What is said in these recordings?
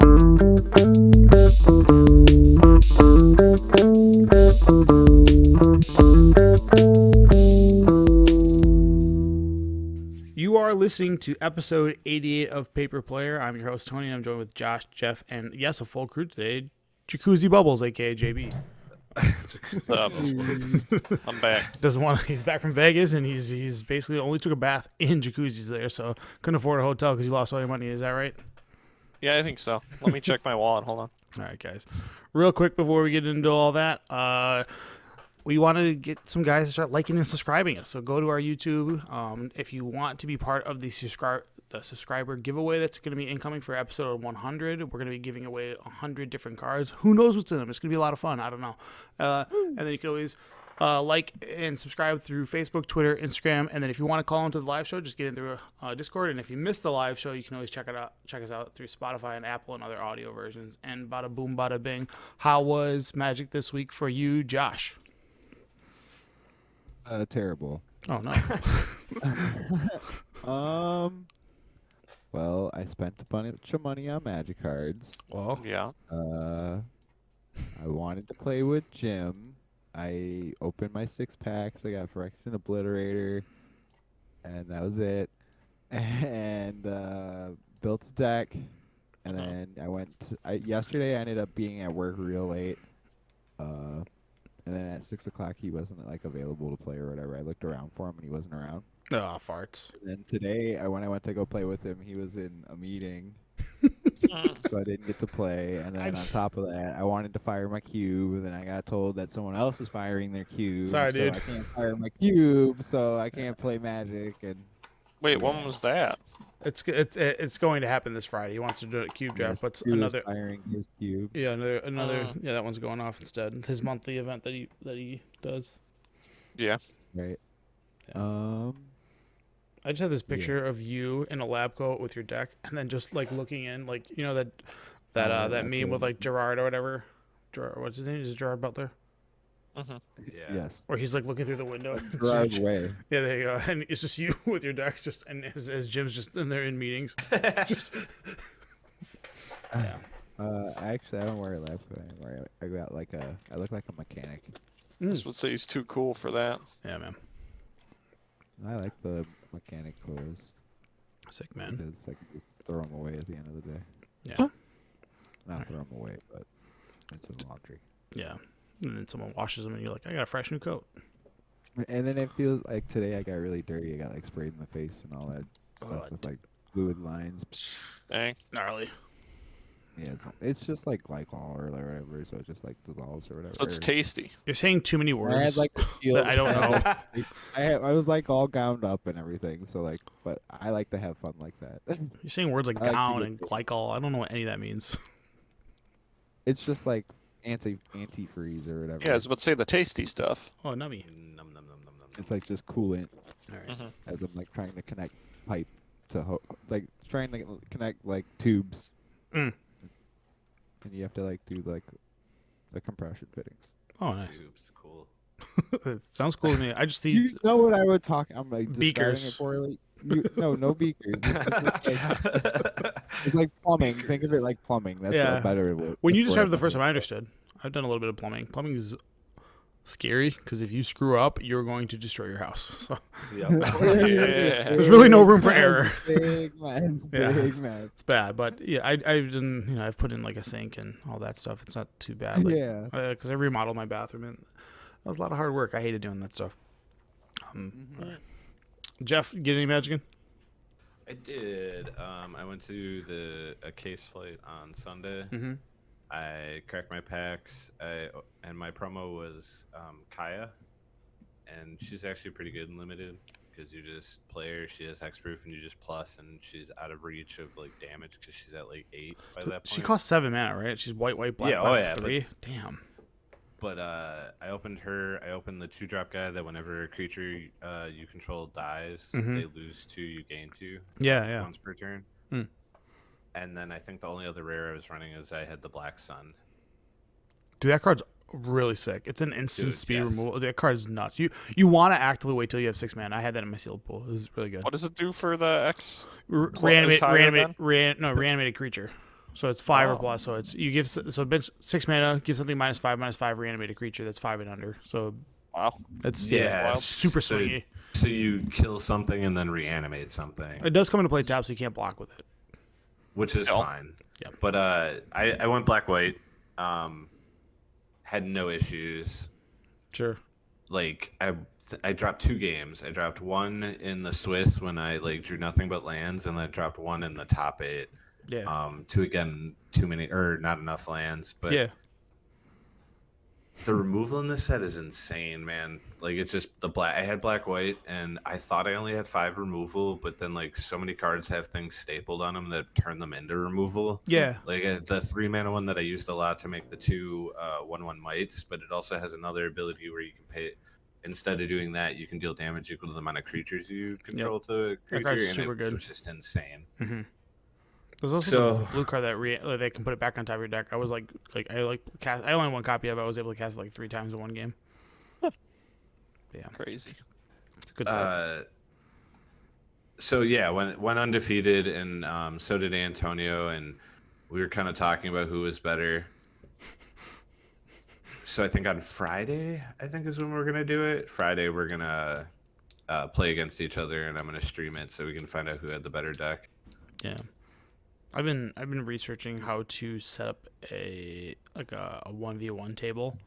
You are listening to episode 88 of Paper Player. I'm your host, Tony, and I'm joined with Josh, Jeff, and yes, a full crew today, Jacuzzi Bubbles, a.k.a. JB. I'm back. He's back from Vegas, and he's basically only took a bath in jacuzzis there, so couldn't afford a hotel because you lost all your money. Is that right? Yeah, I think so. Let me check my wallet. Hold on. All right, guys. Real quick before we get into all that, we wanted to get some guys to start liking and subscribing us. So go to our YouTube. If you want to be part of the subscriber giveaway that's going to be incoming for episode 100, we're going to be giving away 100 different cards. Who knows what's in them? It's going to be a lot of fun. I don't know. And then you can always like and subscribe through Facebook, Twitter, Instagram. And then if you want to call into the live show, just get in through Discord. And if you missed the live show, you can always check us out through Spotify and Apple and other audio versions. And bada boom, bada bing. How was Magic this week for you, Josh? Terrible. Oh no. Well, I spent a bunch of money on Magic cards. Well, Yeah. I wanted to play with Jim. I opened my 6-packs. I got Phyrexian Obliterator, and that was it. And built a deck, and then yesterday I ended up being at work real late. And then at 6 o'clock he wasn't available to play or whatever. I looked around for him and he wasn't around. oh, farts. And then today, when I went to go play with him, he was in a meeting, so I didn't get to play. And then on top of that, I wanted to fire my cube, and then I got told that someone else is firing their cube. Sorry, so dude. I can't fire my cube, so I can't play Magic. And Wait, when was that? It's going to happen this Friday. He wants to do a cube draft, but he was another firing his cube. yeah, another yeah, that one's going off instead. His monthly event that he does. Yeah. Right. Yeah. I just have this picture of you in a lab coat with your deck, and then just looking in, that meme with Gerard or whatever. What's his name? Is it Gerard Butler? Mm-hmm. Yeah. Yes. Or he's looking through the window. Gerard way. Yeah, there you go. And it's just you with your deck, and as Jim's just in there in meetings. Yeah. Actually, I don't wear a lab coat anymore. I look like a mechanic. This would say he's too cool for that. Yeah, man. I like the mechanic clothes. Sick, man. Because I can just throw them away at the end of the day. Yeah. Not throw them away, but into the laundry. Yeah. And then someone washes them, and you're like, I got a fresh new coat. And then it feels like today I got really dirty. I got sprayed in the face and all that stuff with fluid lines. Dang. Gnarly. Yeah, it's just like glycol or whatever, so it just dissolves or whatever. So it's tasty. You're saying too many I words had that I don't know. I was all gowned up and everything, so but I like to have fun like that. You're saying words like I like to gown get and glycol. I don't know what any of that means. It's just antifreeze or whatever. Yeah, I was about to say the tasty stuff. Oh, nummy. Num num num num num. It's just coolant All right. Mhm. as I'm trying to connect pipe to trying to connect tubes. Mm. And you have to do the compression fittings. Oh, nice. Tubes, cool. It sounds cool to me. I just You see know what I would talk? I'm describing Beakers. it poorly. No beakers. It's like plumbing. Think of it like plumbing. That's Yeah. a better word. when you That's described it what the first time, I understood. I've done a little bit of plumbing. Plumbing is scary because if you screw up, you're going to destroy your house. So Yeah. Yeah. There's really no room for error. Big mess. Yeah. Big mess. it's bad. But yeah, I've done. I've put in a sink and all that stuff. It's not too bad. Yeah. Because I remodeled my bathroom and that was a lot of hard work. I hated doing that stuff. Jeff, get any Magic in? I did. I went to a case flight on Sunday. Mm-hmm. I cracked my packs. And my promo was Kaya, and she's actually pretty good in limited because you just play her. She has hexproof, and you just plus, and she's out of reach of damage because she's at 8 by that point. She costs 7 mana, right? She's white, black, Yeah, black, 3. Damn. But I opened her. I opened the 2-drop guy that whenever a creature you control dies, Mhm. they lose 2, you gain 2. Yeah. Once per turn. Hmm. And then I think the only other rare I was running is I had the Black Sun. Dude, that card's really sick. It's an instant Dude, speed yes. removal. That card is nuts. You want to actively wait till you have 6 mana. I had that in my sealed pool. It was really good. What does it do for the X? Reanimated higher than? reanimated creature. So it's 5 or Oh. plus. So it's you give so bench 6 mana, give something -5/-5, reanimate a creature that's 5 and under. So Wow. it's Yeah, it's super so- swingy. So you kill something and then reanimate something, It does come into play tap, so you can't block with it. which is Still. fine. Yep. But I went black white. Had no issues. Sure. Like I dropped 2 games. I dropped one in the Swiss when I like drew nothing but lands, and I dropped one in the top 8. Yeah. Too many or not enough lands. But Yeah. the removal in this set is insane, man. Like it's just the black. I had black white, and I thought I only had 5 removal, but then like so many cards have things stapled on them that turn them into removal. Yeah. Like the 3 mana one that I used a lot to make the 2 1/1 mites, but it also has another ability where you can pay. Instead of doing that, you can deal damage equal to the amount of creatures you control to a That creature, card's and super it good. was just insane. Mm-hmm. There's also So- the blue card that they can put it back on top of your deck. I was I cast. I only had one copy of it. I was able to cast it like 3 times in one game. Yeah, Crazy. it's a good set. So yeah, went undefeated, and so did Antonio, and we were kind of talking about who was better. So I think on Friday, is when we're gonna do it. Friday we're gonna play against each other, and I'm gonna stream it so we can find out who had the better deck. Yeah, I've been researching how to set up a 1v1 table,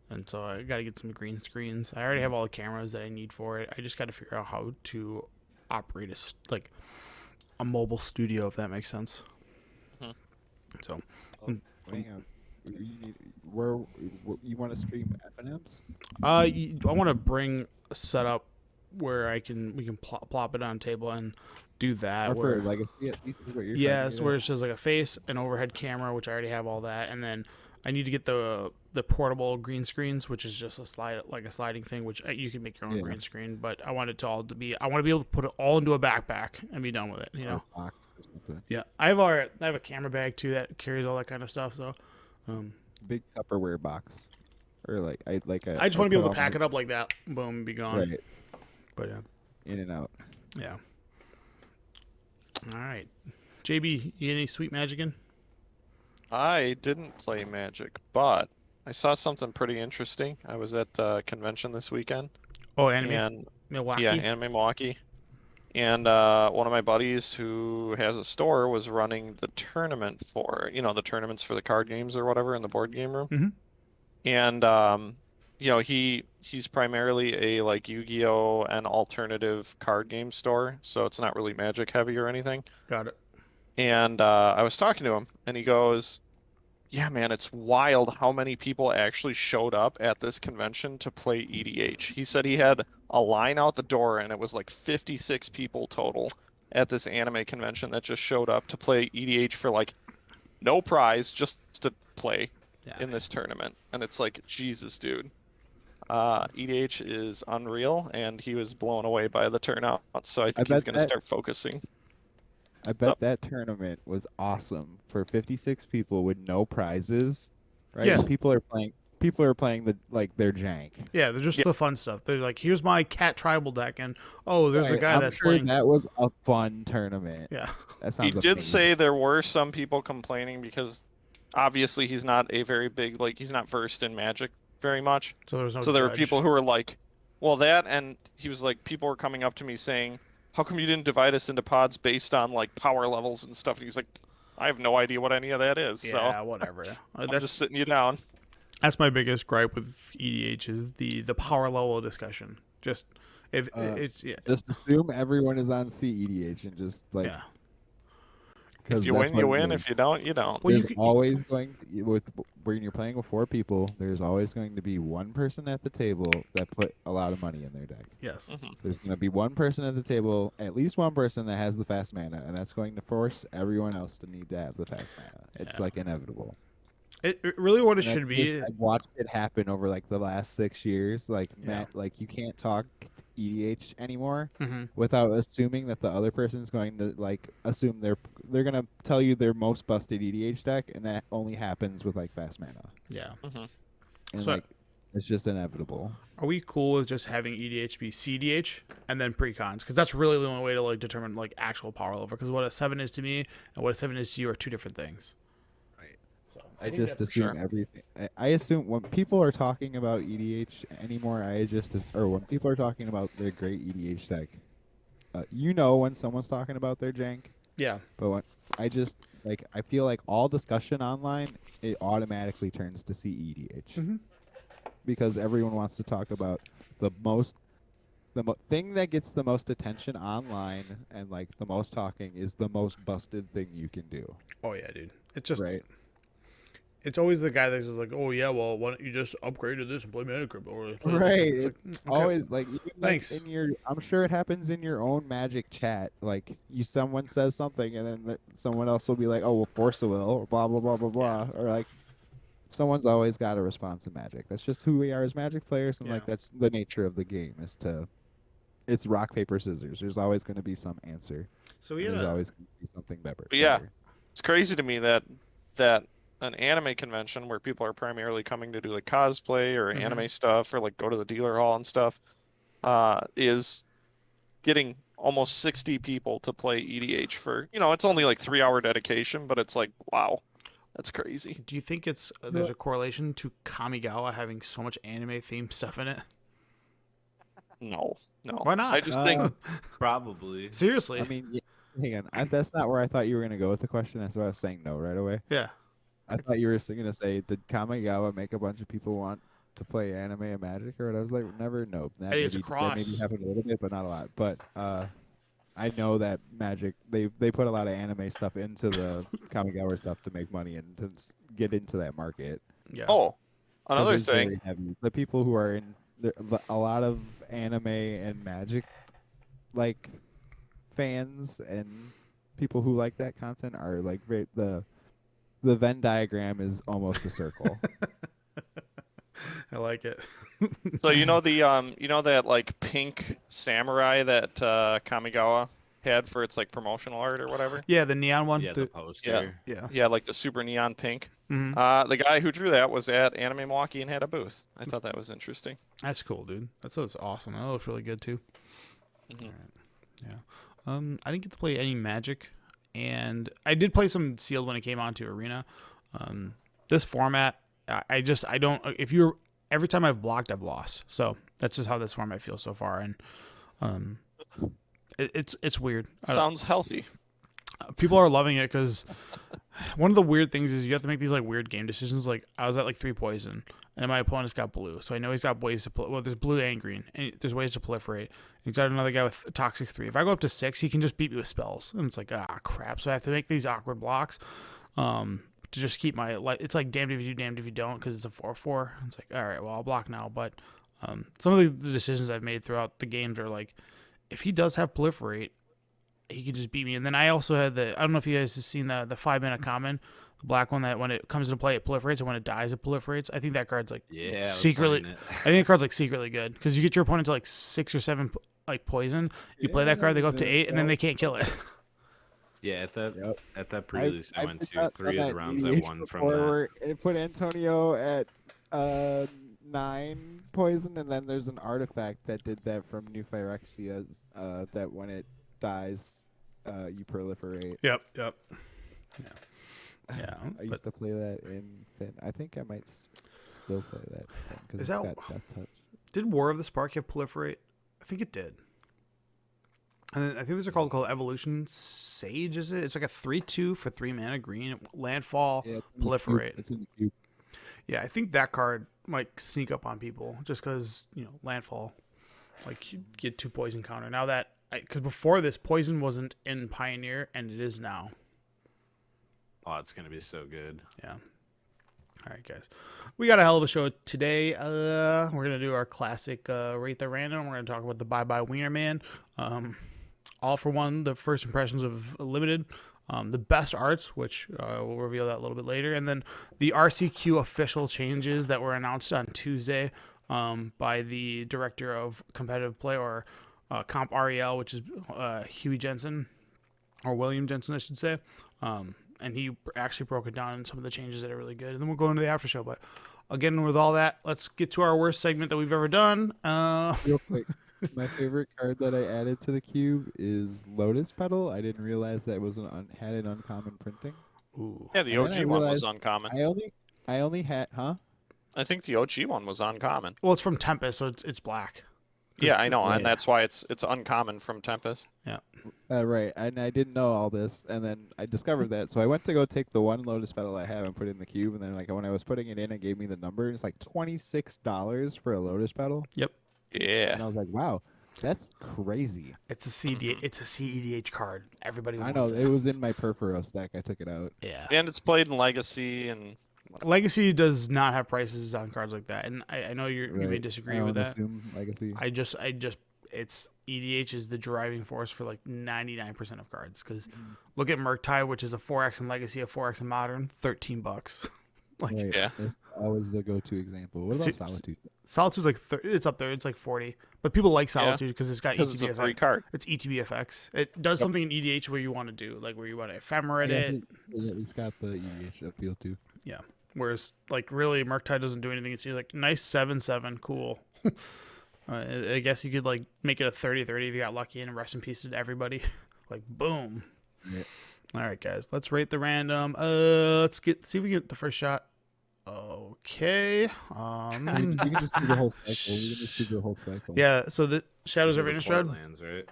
and so I got to get some green screens. I already have all the cameras that I need for it. I just got to figure out how to operate a mobile studio, if that makes sense. Mhm. So Hang on. Where you want to stream FNMs? I want to bring a setup where we can plop it on a table and do that. Or Where for Legacy, at least, is what you're yeah, trying to so do? where it's just like a face, an overhead camera, which I already have all that, and then I need to get the portable green screens, which is just a sliding thing, which you can make your own Yeah. green screen. But I want it to all to be. I want to be able to put it all into a backpack and be done with it. You know. Or box or something. Yeah, I have a camera bag too that carries all that kind of stuff. So, Big Tupperware box, or I I just want to be able to pack it up like that. Boom, be gone. right But yeah, in and out. yeah. All right, JB, you get any sweet magic in? I didn't play Magic, but I saw something pretty interesting. I was at a convention this weekend, Oh, anime and Milwaukee. yeah, Anime Milwaukee. And one of my buddies who has a store was running the tournament for, the tournaments for the card games or whatever in the board game room. Mhm. And he's primarily a like Yu-Gi-Oh and alternative card game store, so it's not really Magic heavy or anything. Got it. And I was talking to him, and he goes, "Yeah, man, it's wild how many people actually showed up at this convention to play EDH." He said he had a line out the door, and it was like 56 people total at this anime convention that just showed up to play EDH for like no prize, just to play Yeah. in this tournament. And it's like, Jesus, dude. EDH is unreal, and he was blown away by the turnout, so I think he's bet going to that- start focusing. I bet that tournament was awesome for 56 people with no prizes, right? Yeah. People are playing their jank. Yeah, they're just Yeah. the fun stuff. They're like, here's my cat tribal deck, and oh, there's a Right, guy I'm that's sure playing. that was a fun tournament. Yeah, That He sounds did amazing. say there were some people complaining because obviously he's not a very big, he's not versed in Magic very much. so there's no. So there were judge. people who were like, well, that, and he was like, people were coming up to me saying, how come you didn't divide us into pods based on like power levels and stuff? And he's like, I have no idea what any of that is. Yeah, So whatever. I'm That's just sitting you down. that's my biggest gripe with EDH is the power level discussion. Just if it's Just assume everyone is on CEDH and just yeah. If you win, you win. If you don't, you don't. Well, you There's could- always going when you're playing with 4 people. There's always going to be one person at the table that put a lot of money in their deck. Yes. Mhm. There's going to be one person at the table, at least one person that has the fast mana, and that's going to force everyone else to need to have the fast mana. It's Yeah. like inevitable. It really what it And should be. I've watched it happen over like the last 6 years. Like Yeah. Matt, you can't talk EDH anymore Mhm. without assuming that the other person's going to assume they're gonna tell you their most busted EDH deck, and that only happens with fast mana. Yeah. Mhm. And So- it's just inevitable. Are we cool with just having EDH be CDH and then pre-cons? Because that's really the only way to determine actual power level. Because what a 7 is to me and what a 7 is to you are 2 different things. I think just that's assume sure. everything. I assume when people are talking about EDH anymore, or when people are talking about their great EDH deck, when someone's talking about their jank. Yeah. But when I feel like all discussion online, it automatically turns to CEDH Mm-hmm. because everyone wants to talk about the most thing that gets the most attention online and like the most talking is the most busted thing you can do, Oh yeah, dude. It's just right? it's always the guy that's just like, oh yeah, well, why don't you just upgrade to this and play Mana Crypt or play this? Right. It's like, It's okay, always like even like thanks. in your I'm sure it happens in your own Magic chat. Like someone says something and then someone else will be like, "Oh, well, force a will," or blah blah blah blah Yeah. blah, or like someone's always got a response in Magic. That's just who we are as Magic players, and Yeah. like that's the nature of the game is to it's rock paper scissors. There's always going to be some answer, So we and had there's a always going to be something better. But yeah, it's crazy to me that an anime convention where people are primarily coming to do like cosplay or Mhm. anime stuff or like go to the dealer hall and stuff, is getting almost 60 people to play EDH for, it's only like 3 hour dedication, but it's like, wow, that's crazy. Do you think it's there's a correlation to Kamigawa having so much anime themed stuff in it? No, no. Why not? I just think Probably. Seriously. I mean, hang on. That's not where I thought you were going to go with the question. That's why I was saying no right away. Yeah. I thought you were going to say, did Kamigawa make a bunch of people want to play anime and Magic? Or what? I was like, never. No. That Hey, it's maybe, a that maybe cross. happened a little bit, but not a lot. But I know that Magic, they put a lot of anime stuff into the Kamigawa stuff to make money and to get into that market. Yeah. oh, 'Cause another it's very thing. heavy. The people who are in a lot of anime and Magic like fans and people who like that content are like the Venn diagram is almost a circle. I like it. So that like pink samurai that Kamigawa had for its like promotional art or whatever. Yeah, the neon one. Yeah, the poster. Yeah. Yeah, like the super neon pink. Mhm. The guy who drew that was at Anime Milwaukee and had a booth. I thought that was interesting. That's cool, dude. That looks awesome. That looks really good too. Mhm. Yeah. I didn't get to play any Magic, and I did play some Sealed when it came onto Arena. This format, I don't. If you're every time I've blocked, I've lost. So that's just how this format feels so far, and it's weird. Sounds healthy. People are loving it because one of the weird things is you have to make these like weird game decisions. Like I was at like 3 poison, and my opponent's got blue, so I know he's got ways to play. Well, there's blue and green, and there's ways to proliferate. He's got another guy with toxic 3. If I go up to 6, he can just beat me with spells, and it's like crap. So I have to make these awkward blocks to just keep my It's like damned if you do, damned if you don't, because it's a 4/4. It's like all right, well I'll block now, but some of the decisions I've made throughout the games are like, if he does have proliferate, he could just beat me. And then I also had I don't know if you guys have seen the 5-mana common, the black one that when it comes into play it proliferates, and when it dies it proliferates. I think that card's like Yeah. I was secretly. playing it. I think that card's like secretly good because you get your opponent to like 6 or 7 like poison. You play that card, they go up to 8, and then they can't kill it. Yeah, at that Yep. at that pre-release I went to done 3 of that the rounds I EDH won from before that. where it put Antonio at 9 poison, and then there's an artifact that did that from New Phyrexia that when it dies, you proliferate. Yep. Yeah. I used to play that in Finn. I think I might still play that because Is it's that- got Death Touch. Did War of the Spark have proliferate? I think it did. And then I think there's a card called Evolution Sage. Is it? It's like a 3/2 for 3 mana green landfall. Yeah, it's in the cube. Proliferate. It's in the cube. Yeah, I think that card might sneak up on people just because landfall. Like you get 2 poison counter. Now that because before this poison wasn't in Pioneer and it is now. Oh, it's gonna be so good. Yeah. All right, guys. We got a hell of a show today. We're going to do our classic Rate the Random. We're going to talk about the Bye Weiner Man. All for one, the first impressions of Limited. The best arts, which we'll reveal that a little bit later. And then the RCQ official changes that were announced on Tuesday by the director of competitive play, or Comp REL, which is Huey Jensen, or William Jensen, I should say. And he actually broke it down in some of the changes that are really good. And then we'll go into the after show. But again, with all that, let's get to our worst segment that we've ever done. Real quick, my favorite card that I added to the cube is Lotus Petal. I didn't realize that it was had an uncommon printing. Ooh. Yeah, the And then OG I one was realized uncommon. I only had, huh? I think the OG one was uncommon. Well, it's from Tempest, so it's black. Yeah, I know, and Yeah. that's why it's uncommon from Tempest. Right, and I didn't know all this, and then I discovered that. So I went to go take the one Lotus petal I have and put it in the cube, and then like when I was putting it in, it gave me the number. It's like $26 for a Lotus petal, Yeah. and I was like, wow, that's crazy. It's a CD. It's a CEDH card. Everybody I know wants it was in my Purpuro stack. I took it out. Yeah. And it's played in Legacy and Legacy does not have prices on cards like that, and I know you may Right. disagree I with don't that. assume Legacy. I just, it's EDH is the driving force for like 99% of cards. Because look at Murktide, which is a 4X in Legacy, a 4X in Modern, $13. Like Right. Yeah. That's always the go-to example. What See- about Solitude? Solitude's like it's up there. It's like 40, but people like Solitude because it's got because it's a free ETB. card. It's ETB effects. It does something in EDH where you want to do, like where you want to ephemerate it. It's got the EDH appeal too. Whereas, like, really, Murktide doesn't do anything. It's like nice 7/7, cool. I guess you could like make it a 30/30 if you got lucky, and rest in peace to everybody. Like, boom. Yeah. All right, guys, let's rate the random. Let's see if we get the first shot. Okay. We can just do the whole cycle. We can just do the whole cycle. Yeah. So the Shadows These are of the Innistrad. Portlands, right?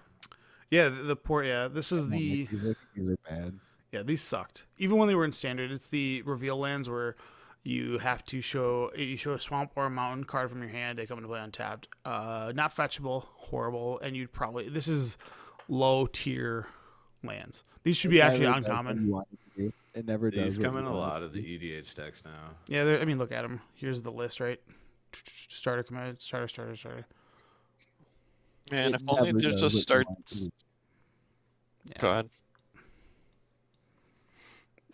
Yeah, the port. Yeah, this is Come on, the. Nick, these are bad. Yeah, these sucked. Even when they were in standard, it's the reveal lands where you have to show a swamp or a mountain card from your hand. They come into play untapped. Not fetchable, horrible, and you'd probably this is low tier lands. These should be It actually never does what uncommon. you want it to do. It never does. These what come you in a want it lot to of the do. EDH decks now. Yeah, I mean, look at them. Here's the list, right? Starter command, starter. Man, It if only never there's does just what you want it to starts. do. Yeah. Go ahead.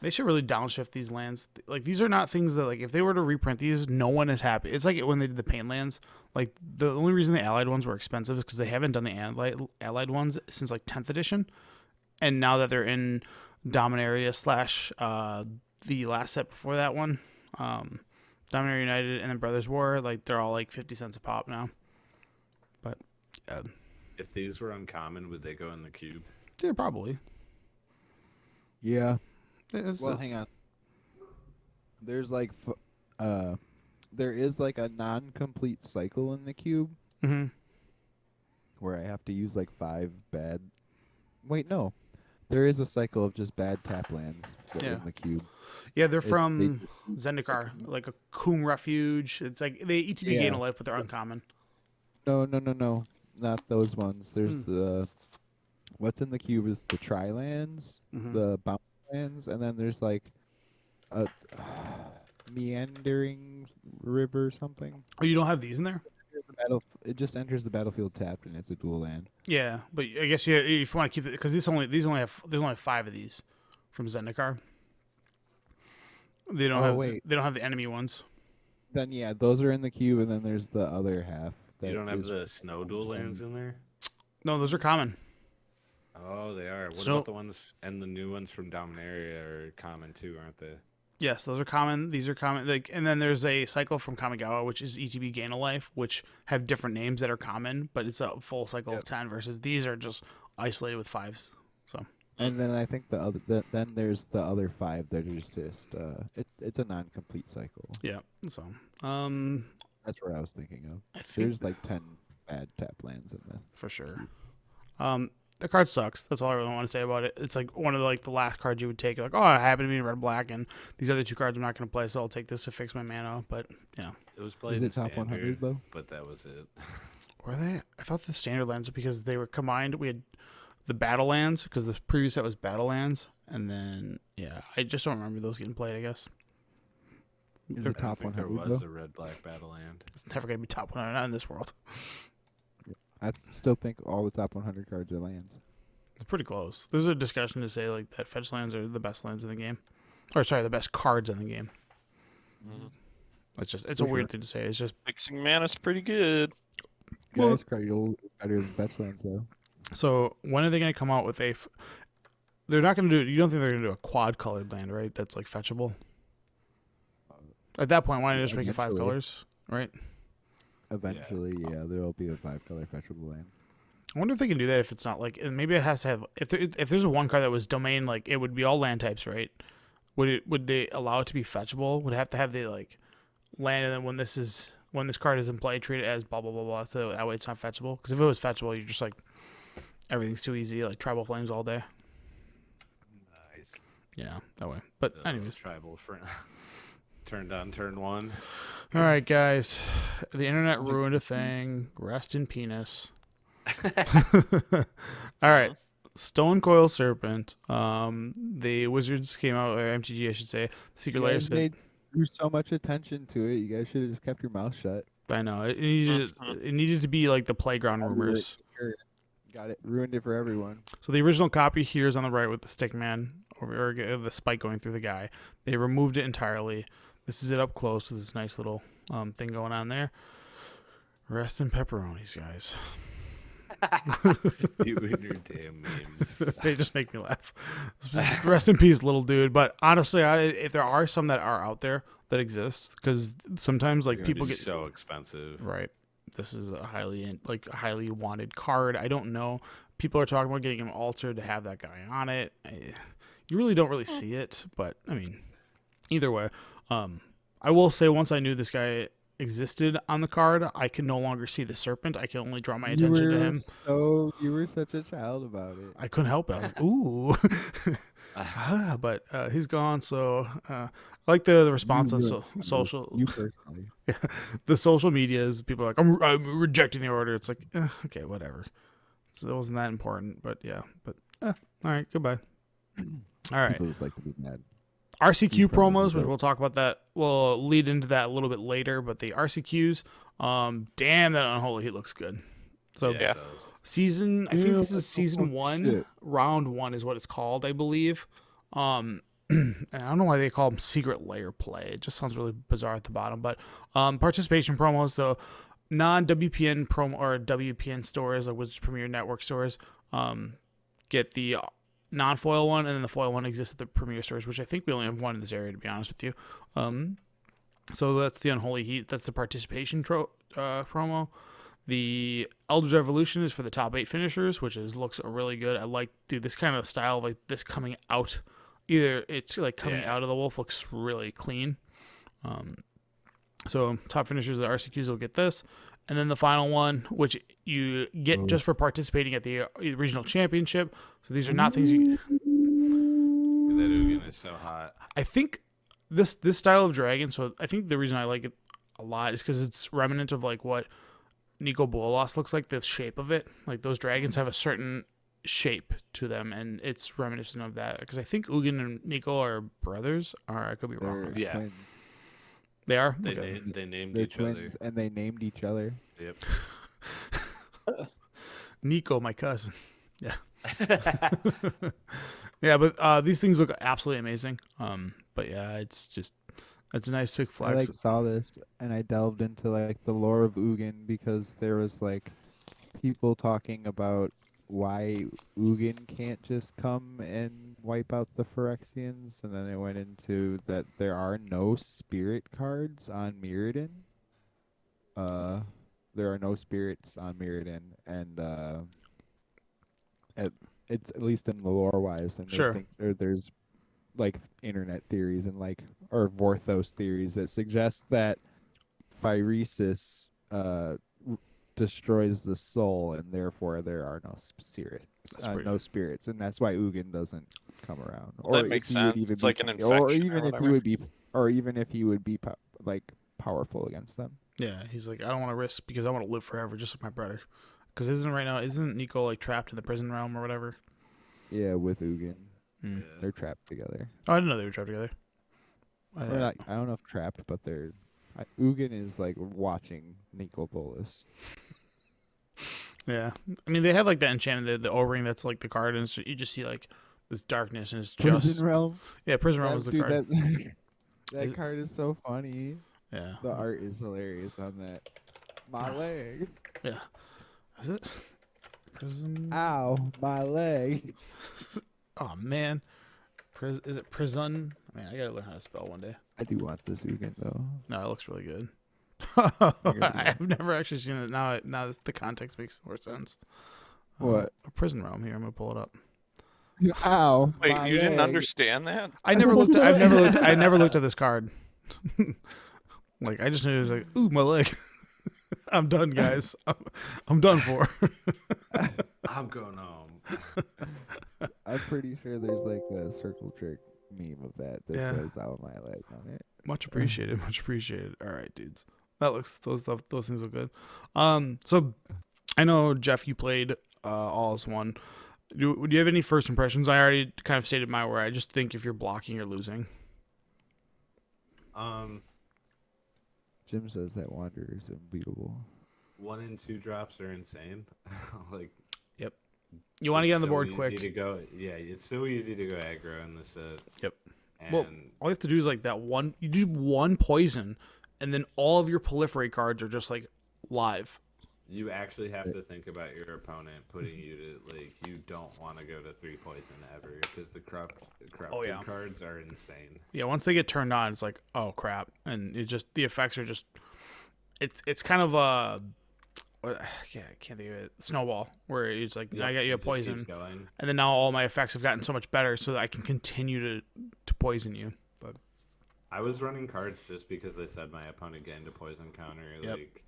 They should really downshift these lands. Like, these are not things that, like, if they were to reprint these, no one is happy. It's like when they did the paint lands. Like, the only reason the allied ones were expensive is because they haven't done the allied ones since, like, 10th edition. And now that they're in Dominaria / the last set before that one, Dominaria United and then Brothers War, like, they're all, like, 50 cents a pop now. But, If these were uncommon, would they go in the cube? they're probably. Yeah. It's- Well, hang on. There's like, there is like a non-complete cycle in the cube Mhm. where I have to use like 5 bad. Wait, no. There is a cycle of just bad tap lands Yeah. in the cube. Yeah, they're They from just- Zendikar, like a Coom Refuge. It's like they ETB gain a Yeah. life, but they're uncommon. No, not those ones. There's Hmm. the what's in the cube is the tri-lands, Mhm. the bounce lands, and then there's like a meandering river something. Oh, you don't have these in there? It just enters the battlefield tapped, and it's a dual land. Yeah, but I guess if you want to keep it, because these only have there's only 5 of these from Zendikar. They don't Oh, have wait. they don't have the enemy ones. Then yeah, those are in the cube, and then there's the other half. You that don't have is- the snow dual lands in there? No, those are common. Oh, they are. What So- about the ones and the new ones from Dominaria are common too, aren't they? Yes, those are common. These are common. Like, and then there's a cycle from Kamigawa, which is ETB Gain a Life, which have different names that are common, but it's a full cycle of 10 versus these are just isolated with 5s. So And then I think then there's the other 5 that is just it's a non-complete cycle. yeah. So That's what I was thinking of. I think There's like 10 bad tap lands in there. for sure. The card sucks. That's all I really want to say about it. It's like one of the last cards you would take. Like, oh, I happen to be in red black, and these other 2 cards I'm not going to play, so I'll take this to fix my mana. But yeah, It was played Is in it top 100 standard, though? but that was it. were they? I thought the standard lands because they were combined. We had the battle lands because the previous set was battle lands, and then yeah, I just don't remember those getting played. I guess Is They're- it top I think there 100 was though? a red black battle land. it's never going to be top 100 not in this world. I still think all the top 100 cards are lands. It's pretty close. There's a discussion to say like that fetch lands are the best lands in the game, or sorry, the best cards in the game. Mhm. It's For a weird sure. thing to say. It's just Fixing mana's pretty good. Well- Guys, card better than fetch lands though. so. When are they going to come out with a? They're not going to do. You don't think they're going to do a quad colored land, right? That's like fetchable. At that point, why don't you just make it 5 Eventually. colors, right? Eventually, yeah, there will be a 5-color fetchable land. I wonder if they can do that if it's not like, and maybe it has to have. If there's a one card that was domain, like it would be all land types, right? would they allow it to be fetchable? Would it have to have the like land, and then when this card is in play, treat it as blah blah blah blah, so that way it's not fetchable? Because if it was fetchable, you're just like everything's too easy, like tribal flames all day. Nice. Yeah, that way. But anyways, tribal for turned on turn 1. all right, guys, the internet ruined a thing. Rest in penis. All right. Stone Coil Serpent. The Wizards came out, or MTG, I should say. Secret Lair said, They drew so much attention to it. You guys should have just kept your mouth shut. I know it needed to be like the playground rumors. Got it. Ruined it for everyone. So the original copy here is on the right with the stick man or the spike going through the guy. They removed it entirely. This is it up close with this nice little thing going on there. Rest in pepperonis, guys. You and your damn memes. They just make me laugh. Rest in peace, little dude. But honestly, if there are some that are out there that exist, because sometimes like people get so expensive. Right. This is a highly wanted card. I don't know. People are talking about getting him altered to have that guy on it. You really don't really see it, but I mean, either way. I will say once I knew this guy existed on the card, I can no longer see the serpent. I can only draw my attention to him. So you were such a child about it. I couldn't help it. I was like, ooh. But he's gone, so I like the response on social. You personally. Yeah, the social medias. People are like, I'm rejecting the order. It's like, okay, whatever. So it wasn't that important, but yeah. But all right, goodbye. All right. People just like to be mad. RCQ promos, which we'll talk about that. We'll lead into that a little bit later. But the RCQs, damn, that Unholy Heat looks good. So Yeah. season, I think this is season 1, round 1 is what it's called, I believe. And I don't know why they call them Secret Lair play. It just sounds really bizarre at the bottom. But participation promos, though, non-WPN promo or WPN stores, like Wizards Premier Network stores, get the non-foil one, and then the foil one exists at the Premier stores, which I think we only have one in this area, to be honest with you. So that's the Unholy Heat. That's the participation promo. The Eldritch Revolution is for the top 8 finishers, which looks really good. I like, dude, this kind of style, like this coming out. Either it's like coming out of the wolf looks really clean. So top finishers of the RCQs will get this. And then the final one, which you get just for participating at the regional championship. So these are not things you... That Ugin is so hot. I think this style of dragon, so I think the reason I like it a lot is because it's remnant of like what Nico Bolas looks like, the shape of it. Like those dragons have a certain shape to them, and it's reminiscent of that. Because I think Ugin and Nico are brothers, or I could be wrong. They're twins. They are? They, Okay. they named They're each twins, and they named each other. Yep. Nico, my cousin. Yeah. Yeah, but these things look absolutely amazing. But yeah, it's a nice Six I Flags. saw this and I delved into like the lore of Ugin because there was like people talking about why Ugin can't just come and wipe out the Phyrexians, and then it went into that there are no spirit cards on Mirrodin. There are no spirits on Mirrodin, and it's at least in the lore wise, and Sure. they think there's like internet theories and like or Vorthos theories that suggest that Phyresis destroys the soul, and therefore there are no spirits, no spirits, and that's why Ugin doesn't come around. Well, that makes sense. It's like an infection, or even if whatever. he would be, or even if he would be like powerful against them. Yeah, he's like, I don't want to risk because I want to live forever, just like my brother. Because isn't Nico like trapped in the prison realm or whatever? Yeah, with Ugin, Mm. they're trapped together. Oh, I didn't know they were trapped together. Or not, I don't know if trapped, but they're. Ugin is like watching Nico Bolas. Yeah, I mean they have like that enchanted the O-ring that's like the card, and so you just see like this darkness, and it's just Prison Realm. yeah, prison realm is the card. That Is- card is so funny. Yeah, The art is hilarious on that. My leg. yeah. Is it prison? Ow, my leg. Oh man, is it prison? Man, I gotta learn how to spell one day. I do want this Ugin though. No, it looks really good. I've never actually seen it. Now the context makes more sense. What? A prison realm here. I'm gonna pull it up. Ow! Wait, my you didn't leg. understand that? I never looked. I never looked at this card. Like I just knew it was like, ooh, my leg. I'm done, guys. I'm done for. I'm going home. I'm pretty sure there's like a circle jerk meme of that Yeah. says "ow my leg" on it. Much appreciated. Much appreciated. All right, dudes. That looks those things look good. So I know Jeff, you played all as one. Do you have any first impressions? I already kind of stated my where I just think if you're blocking, you're losing. Jim says that Wanderer is unbeatable. 1 and 2 drops are insane. Like You want to get on the so board easy quick. to go. Yeah, it's so easy to go aggro in this set. Yep. And Well, all you have to do is like that one. You do one poison, and then all of your proliferate cards are just like live. you actually have to think about your opponent putting you to like. You don't want to go to 3 poison ever because the corrupt Oh, yeah. cards are insane. Yeah, once they get turned on, it's like, oh crap, and it just the effects are just. It's kind of a. Yeah, I can't think of it. Snowball, where it's like I got you a it just keeps poison, going. and then now all my effects have gotten so much better, so that I can continue to poison you. But I was running cards just because they said my opponent gained a poison counter. Yep. Like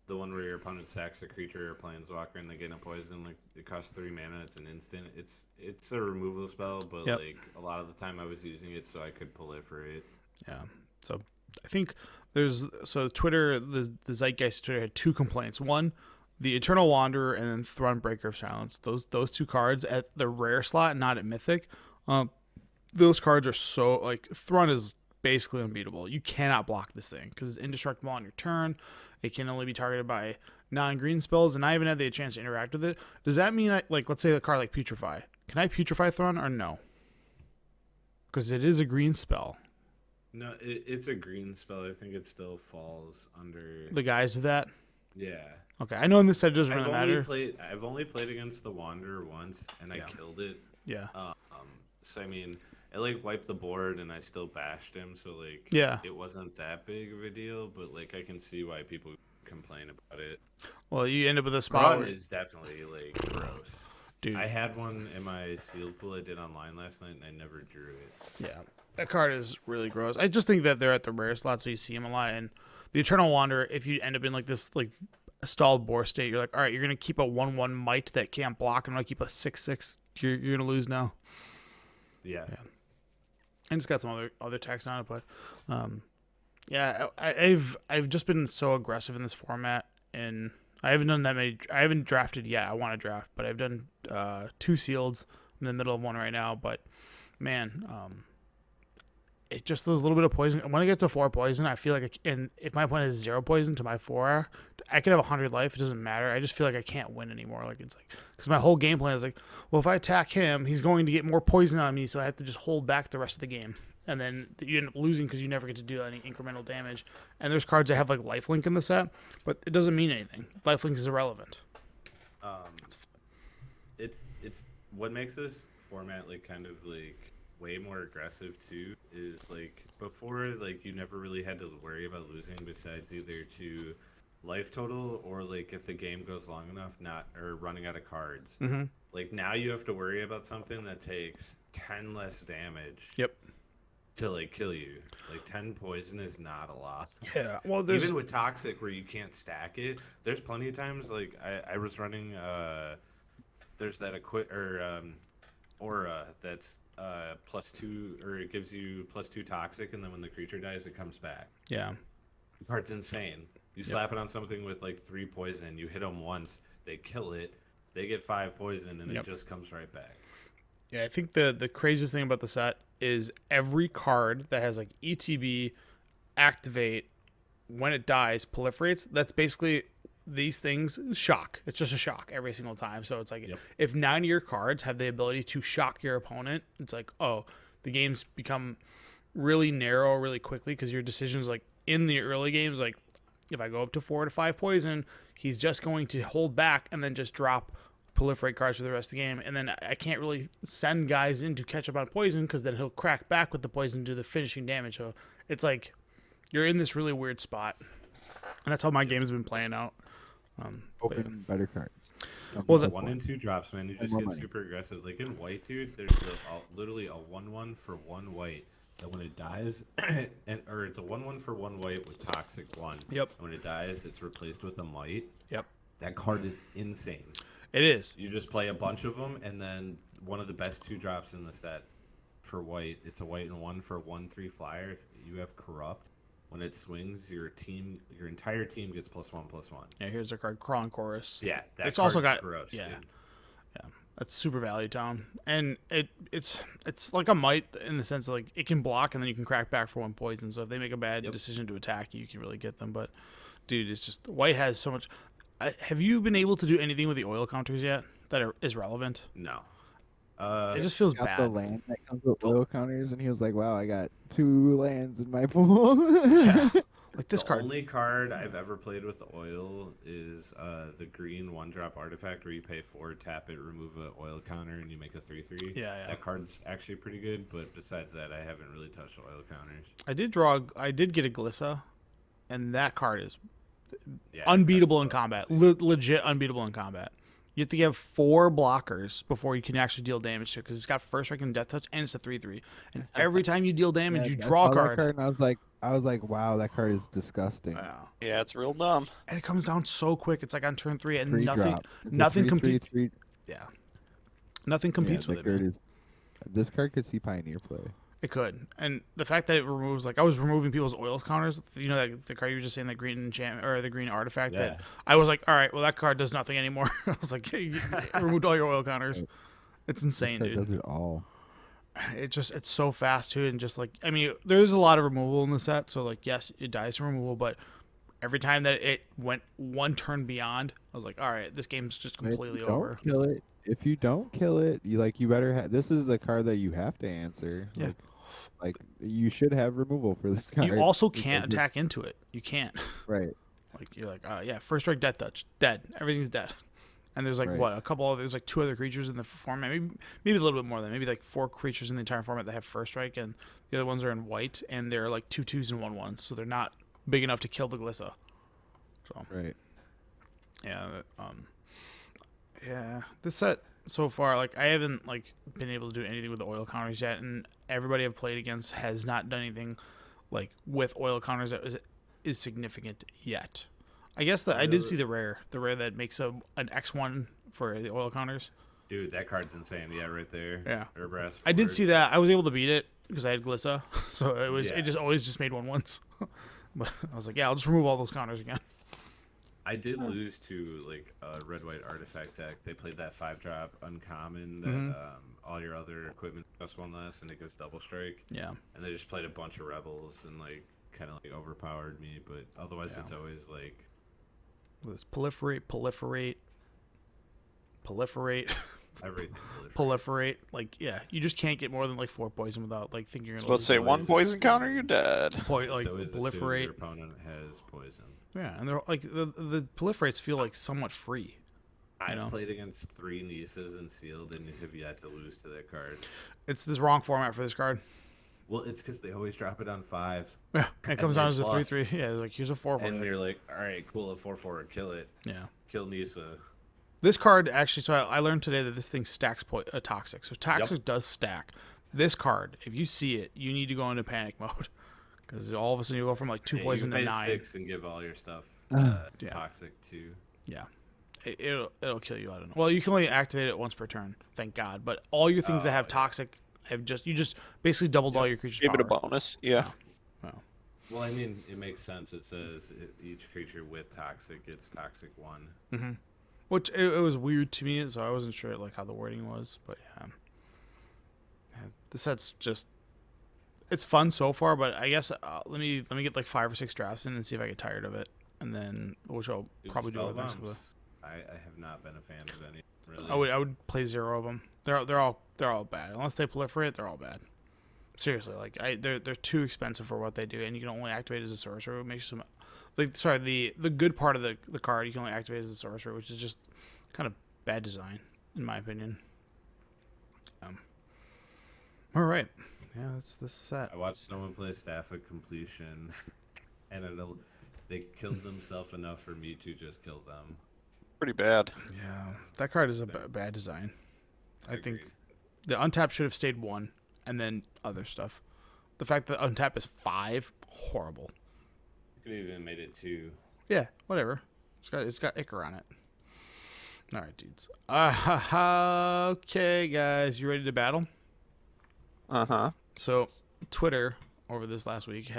the one where your opponent sacks a creature or planeswalker and they gain a poison. Like it costs 3 mana. It's an instant. It's a removal spell, but Yep. like a lot of the time I was using it so I could proliferate. yeah, so I think there's Twitter, the zeitgeist of Twitter had 2 complaints. One, the Eternal Wanderer, and then Thrun Breaker of Silence. Those 2 cards at the rare slot, not at Mythic. Those cards are so like Thrun is basically unbeatable. You cannot block this thing because it's indestructible on your turn. It can only be targeted by non-green spells, and I haven't had the chance to interact with it. Does that mean let's say a card like Putrefy? Can I Putrefy Thrun or no? Because it is a green spell. No, it's a green spell. I think it still falls under. The guise of that. Yeah. Okay, I know in this set it doesn't really matter. I've only played against the Wanderer once, and I killed it. Yeah. So I mean, it like wiped the board, and I still bashed him. So like, Yeah. it wasn't that big of a deal. But like, I can see why people complain about it. Well, you end up with a spot Run where, is definitely like gross. dude. I had one in my sealed pool I did online last night, and I never drew it. Yeah, that card is really gross. I just think that they're at the rare slot, so you see them a lot. And the Eternal Wanderer, if you end up in like this like stalled boar state, you're like, all right, you're gonna keep a 1/1 might that can't block. I'm gonna keep a 6/6. You're gonna lose now. Yeah. And it's got some other text on it, but yeah, I've just been so aggressive in this format, and I haven't done that many. I haven't drafted yet. I want to draft, but I've done 2 sealeds. I'm in the middle of one right now, but man, it just those little bit of poison. When I get to 4 poison, I feel like and if my opponent has 0 poison to my 4, I could have 100 life. It doesn't matter. I just feel like I can't win anymore. Like it's like because my whole game plan is like, well, if I attack him, he's going to get more poison on me, so I have to just hold back the rest of the game. And then you end up losing because you never get to do any incremental damage. And there's cards that have like lifelink in the set, but it doesn't mean anything. Lifelink is irrelevant. It's what makes this format like kind of like way more aggressive too is like before like you never really had to worry about losing besides either to life total or like if the game goes long enough or running out of cards. Mm-hmm. Like now you have to worry about something that takes 10 less damage. Yep. To like kill you. Like 10 poison is not a lot. Yeah. Well, there's even with toxic where you can't stack it, there's plenty of times like I was running there's that aura that's +2 or it gives you +2 toxic and then when the creature dies it comes back. yeah. The card's insane. You slap it on something with like 3 poison, you hit them once, they kill it, they get 5 poison and it just comes right back. Yeah, I think the craziest thing about the set is every card that has like ETB, activate, when it dies, proliferates. That's basically these things shock. It's just a shock every single time. So it's like if 9 of your cards have the ability to shock your opponent, it's like, oh, the games become really narrow really quickly because your decisions like in the early games, like if I go up to 4 to 5 poison, he's just going to hold back and then just drop proliferate cards for the rest of the game, and then I can't really send guys in to catch up on poison because then he'll crack back with the poison to do the finishing damage. So it's like you're in this really weird spot, and that's how my game's been playing out. Open better cards. Well, the the- 1 and 2 drops, man. You And just more get money. super aggressive. Like in white, dude, there's literally a 1/1 for 1 white. That when it dies, or it's a 1/1 for 1 white with toxic 1. Yep. And when it dies, it's replaced with a might. Yep. That card is insane. It is. You just play a bunch of them, and then one of the best 2 drops in the set for white. It's a white and 1 for 1/3 flyer. If you have corrupt, when it swings, your entire team gets +1/+1. Yeah, here's a card, Cron Chorus. Yeah, that It's also card's got- gross, yeah. dude. That's super value town, and it's like a might in the sense of, like, it can block and then you can crack back for 1 poison. So if they make a bad Yep. decision to attack you, you can really get them. But dude, it's just white has so much. Have you been able to do anything with the oil counters yet that is relevant? No. It just feels Got the bad. land that comes with oil counters, and he was like, "Wow, I got 2 lands in my pool." Yeah. Like this The card. only card I've ever played with oil is the green 1-drop artifact where you pay 4, tap it, remove an oil counter, and you make a 3/3. Yeah. That card's actually pretty good, but besides that, I haven't really touched oil counters. I did get a Glissa, and that card is Yeah, unbeatable in that's- combat. Legit unbeatable in combat. You have to get 4 blockers before you can actually deal damage to it, because it's got first strike and death touch, and it's a 3/3. And every time you deal damage, Yeah, you I draw saw a that card. and I was like, "Wow, that card is disgusting." Yeah. Yeah, it's real dumb. And it comes down so quick. It's like on turn 3, and 3 nothing drop. It's a nothing 3/3, competes. 3 Yeah. Nothing competes yeah, with that it. card Man. is- This card could see Pioneer play. It could. And the fact that it removes, like, I was removing people's oils counters. You know, that the card you were just saying, the green enchant or the green artifact. Yeah. That I was like, all right, well, that card does nothing anymore. I was like, you removed all your oil counters. It's insane, This card dude. does it all. It's so fast too, and just like, I mean, there's a lot of removal in the set. So like, yes, it dies from removal, but every time that it went 1 turn beyond, I was like, all right, this game's just If you completely don't over. kill it. If you don't kill it, you better. This is a card that you have to answer. Yeah. Like you should have removal for this card. You also can't because attack into it. You can't. Right. Like, you're like, yeah, first strike, death touch, dead. Everything's dead. And there's like Right. what, a couple of, there's like 2 other creatures in the format, maybe a little bit more than, maybe like 4 creatures in the entire format that have first strike, and the other ones are in white, and they're like 2/2s and 1/1s, so they're not big enough to kill the Glissa. So Right. yeah, yeah, this set so far, like, I haven't like been able to do anything with the oil counters yet, and everybody I've played against has not done anything like with oil counters that is significant yet. I guess that I did see the rare that makes an X1 for the oil counters. Dude, that card's insane. Yeah, right there. Yeah. Urbrass I did Forge. see that. I was able to beat it because I had Glissa, so Yeah. it just always just made 1/1s. But I was like, yeah, I'll just remove all those counters again. I did lose to like a red-white artifact deck. They played that 5-drop uncommon that Mhm. all your other equipment costs 1 less, and it goes double strike. Yeah, And they just played a bunch of rebels and like kind of like overpowered me. But otherwise, Yeah. it's always like this proliferate, everything. proliferate. Like, yeah, you just can't get more than like 4 poison without like thinking you're So gonna let's say lose. one poison counter, you're dead. Like Just always assume proliferate. Your opponent has poison. Yeah, and they're like the proliferates feel like somewhat free. I've know? played against 3 nieces and sealed and have yet to lose to that card. It's this wrong format for this card. Well, it's because they always drop it on 5. Yeah, and it comes then down as a plus. 3/3. Yeah, it's like here's a 4/4. And you're like, all right, cool, a 4/4, kill it. Yeah. Kill Nisa. This card actually, so I learned today that this thing stacks toxic. So toxic does stack. This card, if you see it, you need to go into panic mode, because all of a sudden you go from like 2 Yeah, poison you to can pay 9. 6 and give all your stuff Yeah. toxic too. Yeah, it'll kill you. I don't know. Well, you can only activate it once per turn, thank God. But all your things that have yeah. toxic have you just basically doubled all your creatures' Give it a power. bonus. Yeah. Well, I mean, it makes sense. It says each creature with toxic gets toxic 1. Which it was weird to me, so I wasn't sure like how the wording was. But yeah, the set's just it's fun so far. But I guess let me get like 5 or 6 drafts in and see if I get tired of it, and then which I'll Dude, probably do spell over the next couple. bombs, I have not been a fan of any. Really. I would play 0 of them. They're all bad unless they proliferate. They're all bad. Seriously, like they're too expensive for what they do, and you can only activate as a sorcerer. It makes some the good part of the card you can only activate as a sorcerer, which is just kind of bad design in my opinion. All right, yeah, that's this set. I watched someone play Staff of Completion, and they killed themselves enough for me to just kill them. Pretty bad. Yeah, that card is a bad design. I think Agreed. the untap should have stayed 1, and then other stuff. The fact that untap is 5, horrible. You could even made it 2. Yeah, whatever. It's got Icar on it. All right, dudes. Okay, guys, you ready to battle? Uh-huh. So, Twitter over this last week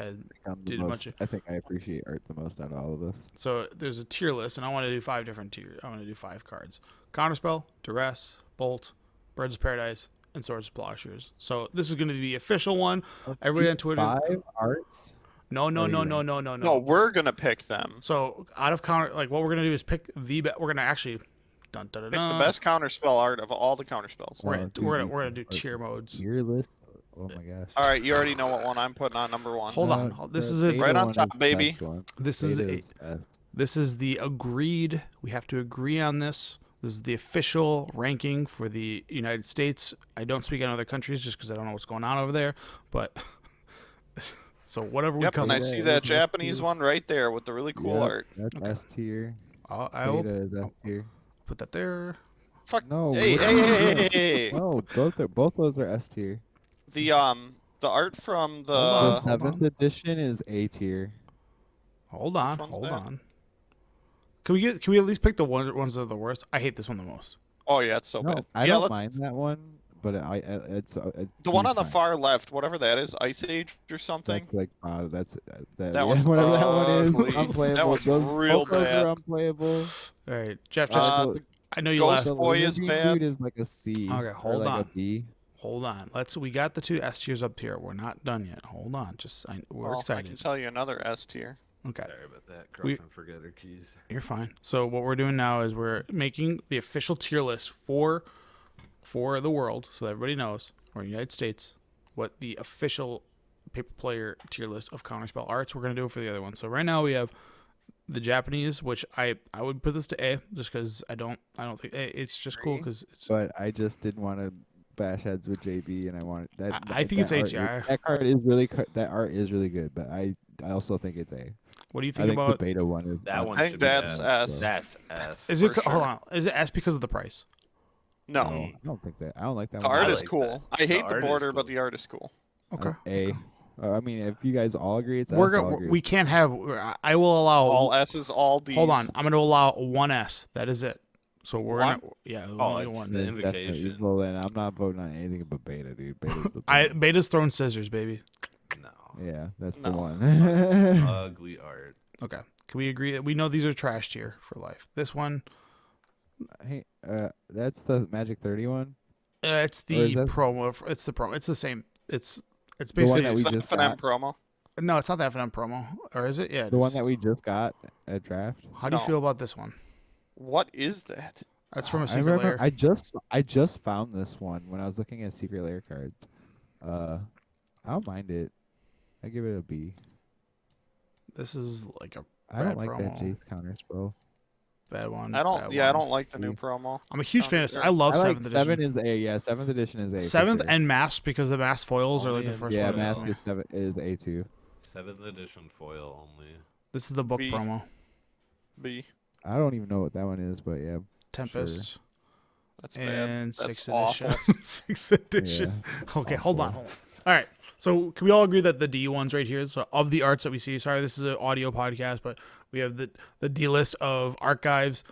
did a bunch of. I think I appreciate art the most out of all of us. So there's a tier list, and I want to do 5 different tiers. I want to do 5 cards: Counterspell, Duress, Bolt, Birds of Paradise, and Swords of Plowshares. So this is going to be the official one. Everybody on Twitter. 5 arts. No. No, we're gonna pick them. So out of counter, like what we're gonna do is pick the best. We're gonna actually, Pick the best counterspell art of all the counterspells. We're gonna do tier modes. Tier list. Oh my gosh. All right, you already know what one I'm putting on number 1. Hold on. This is a Right on top, baby. This is the agreed. We have to agree on this. This is the official ranking for the United States. I don't speak in other countries just because I don't know what's going on over there. But so whatever we Yep, come. and I see that Japanese one right there with the really cool art. That's S tier. I'll Beta is S tier. put that there. Fuck. No. Hey. No, both those are S tier. The art from The Hold 7th edition is A tier. Hold on. Which one's Hold that? on. Can we at least pick the ones that are the worst? I hate this one the most. Oh yeah, it's so No, bad. I Yeah, don't let's. mind that one, but it's The one on the fine. far left, whatever that is, Ice Age or something. That's like that. That one's whatever that one is. ugly. Unplayable. That one's Those, real both those bad. are unplayable. All right, Jeff. Just The I know you Ghost left. Boy The is Green bad. Dude is like a C. Okay, or hold like on. A B. Hold on. We got the 2 S tiers up here. We're not done yet. Hold on. We're Well, I excited. can tell you another S tier. Okay. Sorry about that. We- Girlfriend forget her keys. You're fine. So what we're doing now is we're making the official tier list for the world, so that everybody knows, or United States, what the official paper player tier list of counterspell arts. We're gonna do it for the other one. So right now we have the Japanese, which I would put this to A, just because I don't think it's just cool because it's. But I just didn't want to bash heads with JB, and I wanted that. I think it's that A art tier. That card is really that art is really good, but I also think it's A. What do you I think think about? the beta one is. That one I think should be that's S. S. That's S. Is it for hold sure. on? Is it S because of the price? No, I don't think that. I don't like that the one. art I is like cool. that. I The hate the art is border, but cool. the art is cool. Okay. A. I mean, if you guys all agree, it's We're S, I'll gonna. agree. We can't have. I will allow. All S's, all D's. Hold on. I'm gonna allow 1 S. That is it. So we're One? gonna. Yeah. Oh, only it's one. the That's definitely invocation. evil, then I'm not voting on anything but beta, dude. Beta's the Beta's throwing scissors, baby. No. yeah, that's the No. one. Ugly art. Okay. Can we agree that we know these are trash tier for life? This one, Hey, that's the Magic 30 one. it's Or the is that- promo. It's the promo. It's the same. It's one basically that It's we the just F&M got. promo. no. It's not the F&M promo, or is it? Yeah. it The one is. that we just got at draft. How do you No. feel about this one? What is that? That's from a I secret remember. layer. I just found this one when I was looking at secret layer cards. I don't mind it. I give it a B. This is like a I don't Bad like that promo. Jace counter spell. bad one. I don't. bad Yeah, I one. don't like the new promo. I'm a huge fan of. Sounds I love I like seventh edition. 7 is A. Yeah, 7th edition is A. for Seventh sure. and mask because the mask foils are like the Only in- first yeah, one. mask is 7 is A2. 7th edition foil only. This is the book B. promo. B. I don't even know what that one is, but yeah. Tempest That's bad. and That's 6th awful. edition. 6th edition. Yeah. Okay, hold on. Awful. Hold on. All right. So can we all agree that the D ones right here, so of the arts that we see, sorry, this is an audio podcast, but we have the D list of archives,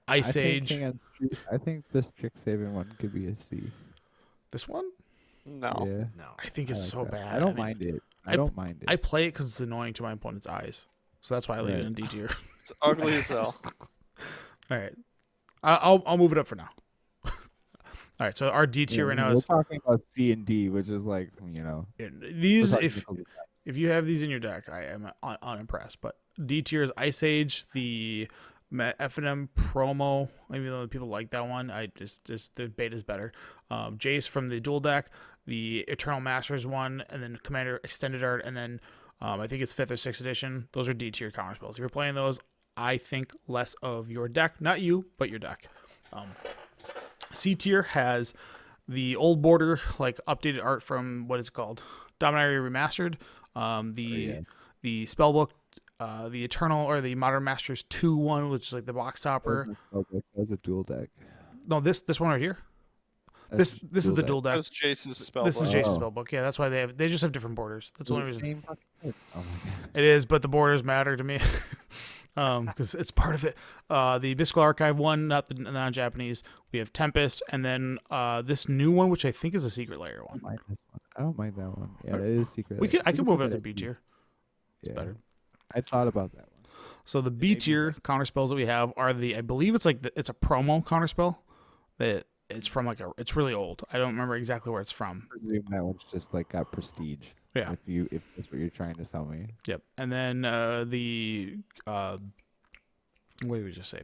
Ice Age. I think this trick saving one could be a C. This one, No. Yeah. No. I think I it's like so that. bad. I don't mean, mind it. I- I don't mind it. I play it because it's annoying to my opponent's eyes, so that's why I leave it Right. in D tier. It's ugly as hell. All right, I'll move it up for now. All right, so our D tier right now we're is talking about C and D, which is like these. we're talking If about- if you have these in your deck, I am unimpressed. But D tier is Ice Age, the F&M promo. Maybe though people like that one, I just the beta's better. Jace from the dual deck, the Eternal Masters one, and then Commander Extended Art, and then I think it's 5th or 6th edition. Those are D tier counter spells. If you're playing those, I think less of your deck, not you, but your deck. C tier has the old border, like updated art from what is called Dominaria Remastered. The spellbook the Eternal or the Modern Masters 2 one, which is like the box topper. That was a dual deck. No, this one right here. That's This is the dual That deck. was Jace's spell. This is book. Jace's Oh. spellbook. Yeah, that's why they just have different borders. That's the only reason. Same fucking card. Oh my god. It is, but the borders matter to me because it's part of it. The Mystical Archive one, not the non-Japanese. We have Tempest, and then this new one, which I think is a Secret Layer I one. don't mind this one. I don't mind that one. Yeah, it is secret. I could move it put to that B at tier. Yeah. better. I thought about that one. So the B tier counter spells that we have are I believe it's like it's a promo counter spell that it's from it's really old. I don't remember exactly where it's from. I presume that one's just like got prestige. Yeah. If that's what you're trying to tell me. Yep. And then what did we just say?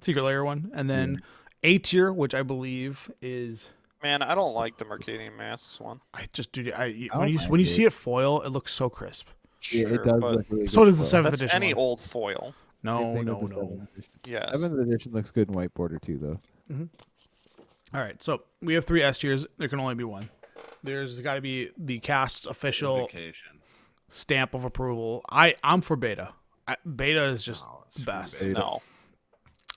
Secret Layer one, and then A tier, which I believe is. Man, I don't like the Mercadian Masks one. I just do. don't When you mind when you it. see it foil, it looks so crisp. Sure, Yeah, it does but look really So good does the foil. 7th that's edition. any one. old foil. No, Same thing no, with the no. 7th edition. Yes. 7th edition looks good in white border too, though. All right, so we have 3 S tiers. There can only be one. There's got to be the cast's official Vacation. stamp of approval. I'm for beta. Beta is just Oh, the screw best. beta. No.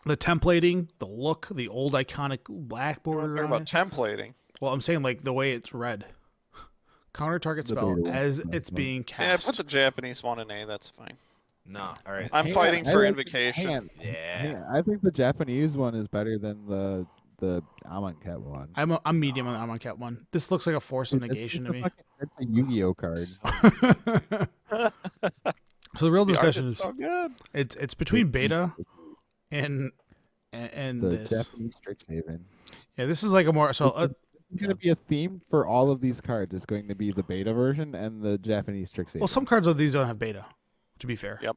The templating, the look, the old iconic black border. Talking on about it. templating. Well, I'm saying like the way it's read. Counter target The spell beta one. as That's it's fine. being Yeah, cast. put the Japanese one in A. That's fine. No, all right. I'm Hang fighting on, for I like- invocation. hang on, Yeah. hang on. I think the Japanese one is better than the Amonkhet one. I'm medium on the Amon Cat one. This looks like a force of Dude, negation to me. That's a Yu-Gi-Oh card. So the real The art discussion is so good. it's between beta and The this. Japanese Strixhaven. Yeah, this is like a more so. It's going to be a theme for all of these cards. It's going to be the beta version and the Japanese Strixhaven. Well, some cards of these don't have beta. To be fair. Yep.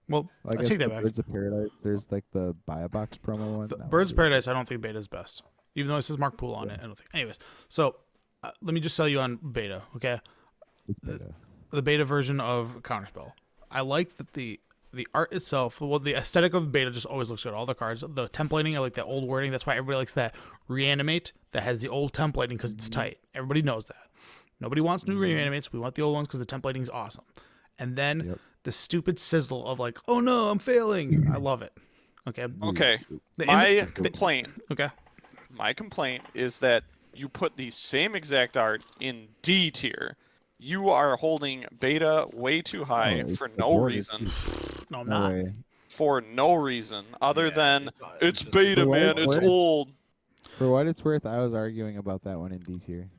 Well, I I guess take that the back. Birds of Paradise. There's like the Buy a Box promo one. The That Birds of one's Paradise, I don't think beta is best. Even though it says Mark Poole on it, I don't think. Anyways, so let me just sell you on beta, okay? it's beta. The beta version of Counterspell. I like that the art itself, well, the aesthetic of beta just always looks good. All the cards, the templating, I like that old wording. That's why everybody likes that reanimate that has the old templating because it's tight. Everybody knows that. Nobody wants new reanimates. We want the old ones because the templating is awesome. And then Yep. the stupid sizzle of like, oh no, I'm failing. I love it. Okay. Okay. The My complaint. Okay. My complaint is that you put the same exact art in D tier. You are holding beta way too high it's for the no board is reason. No, I'm No not. way. For no reason other Yeah, than it's just- beta, What- man. It's what? old. For what it's worth, I was arguing about that one in D tier.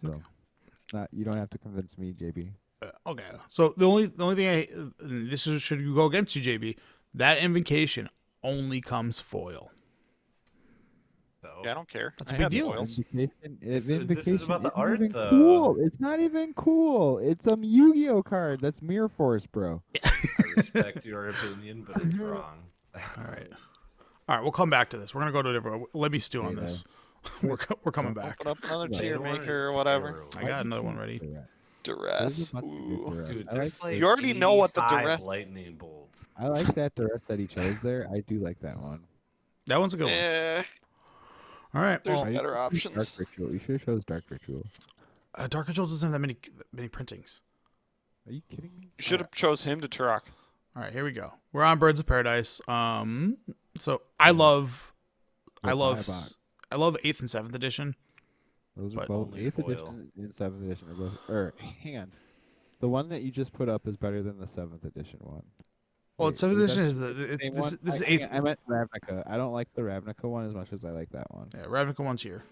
So it's not. You don't have to convince me, JB. Okay. So the only thing this is should you go against you, JB? That invocation only comes foil. So, Yeah, I don't care. That's a I big had deal. foils. This is about the isn't art, even though. Cool. It's not even cool. It's a Yu-Gi-Oh card. That's Mirror Force, bro. I respect your opinion, but it's wrong. All right. All right. We'll come back to this. We're gonna go to a different. Let me stew on Okay, this. We're coming back. Open up another Right. tier Beta one maker or is whatever. terrible. I got another one ready. Duress. There's a bunch of good Ooh. duress. Dude, I there's like like You already know what the 85 duress- lightning bolts. I like that duress that he chose there. I do like that one. That one's a good one. Eh, All right. there's Well, better Dark options. Ritual. You should have chose Dark Ritual. Dark Ritual doesn't have that many printings. Are you kidding me? You should have chose him to Turok. All right. Here we go. We're on Birds of Paradise. So I love Buy a box. 8th and 7th edition. Those are But both only 8th foil. edition and 7th edition are both. Hang on. The one that you just put up is better than the 7th edition one. Well, Wait, 7th is that edition is the it's, same this, one? this is hang 8th. on, I meant Ravnica. I don't like the Ravnica one as much as I like that one. Yeah, Ravnica one's here.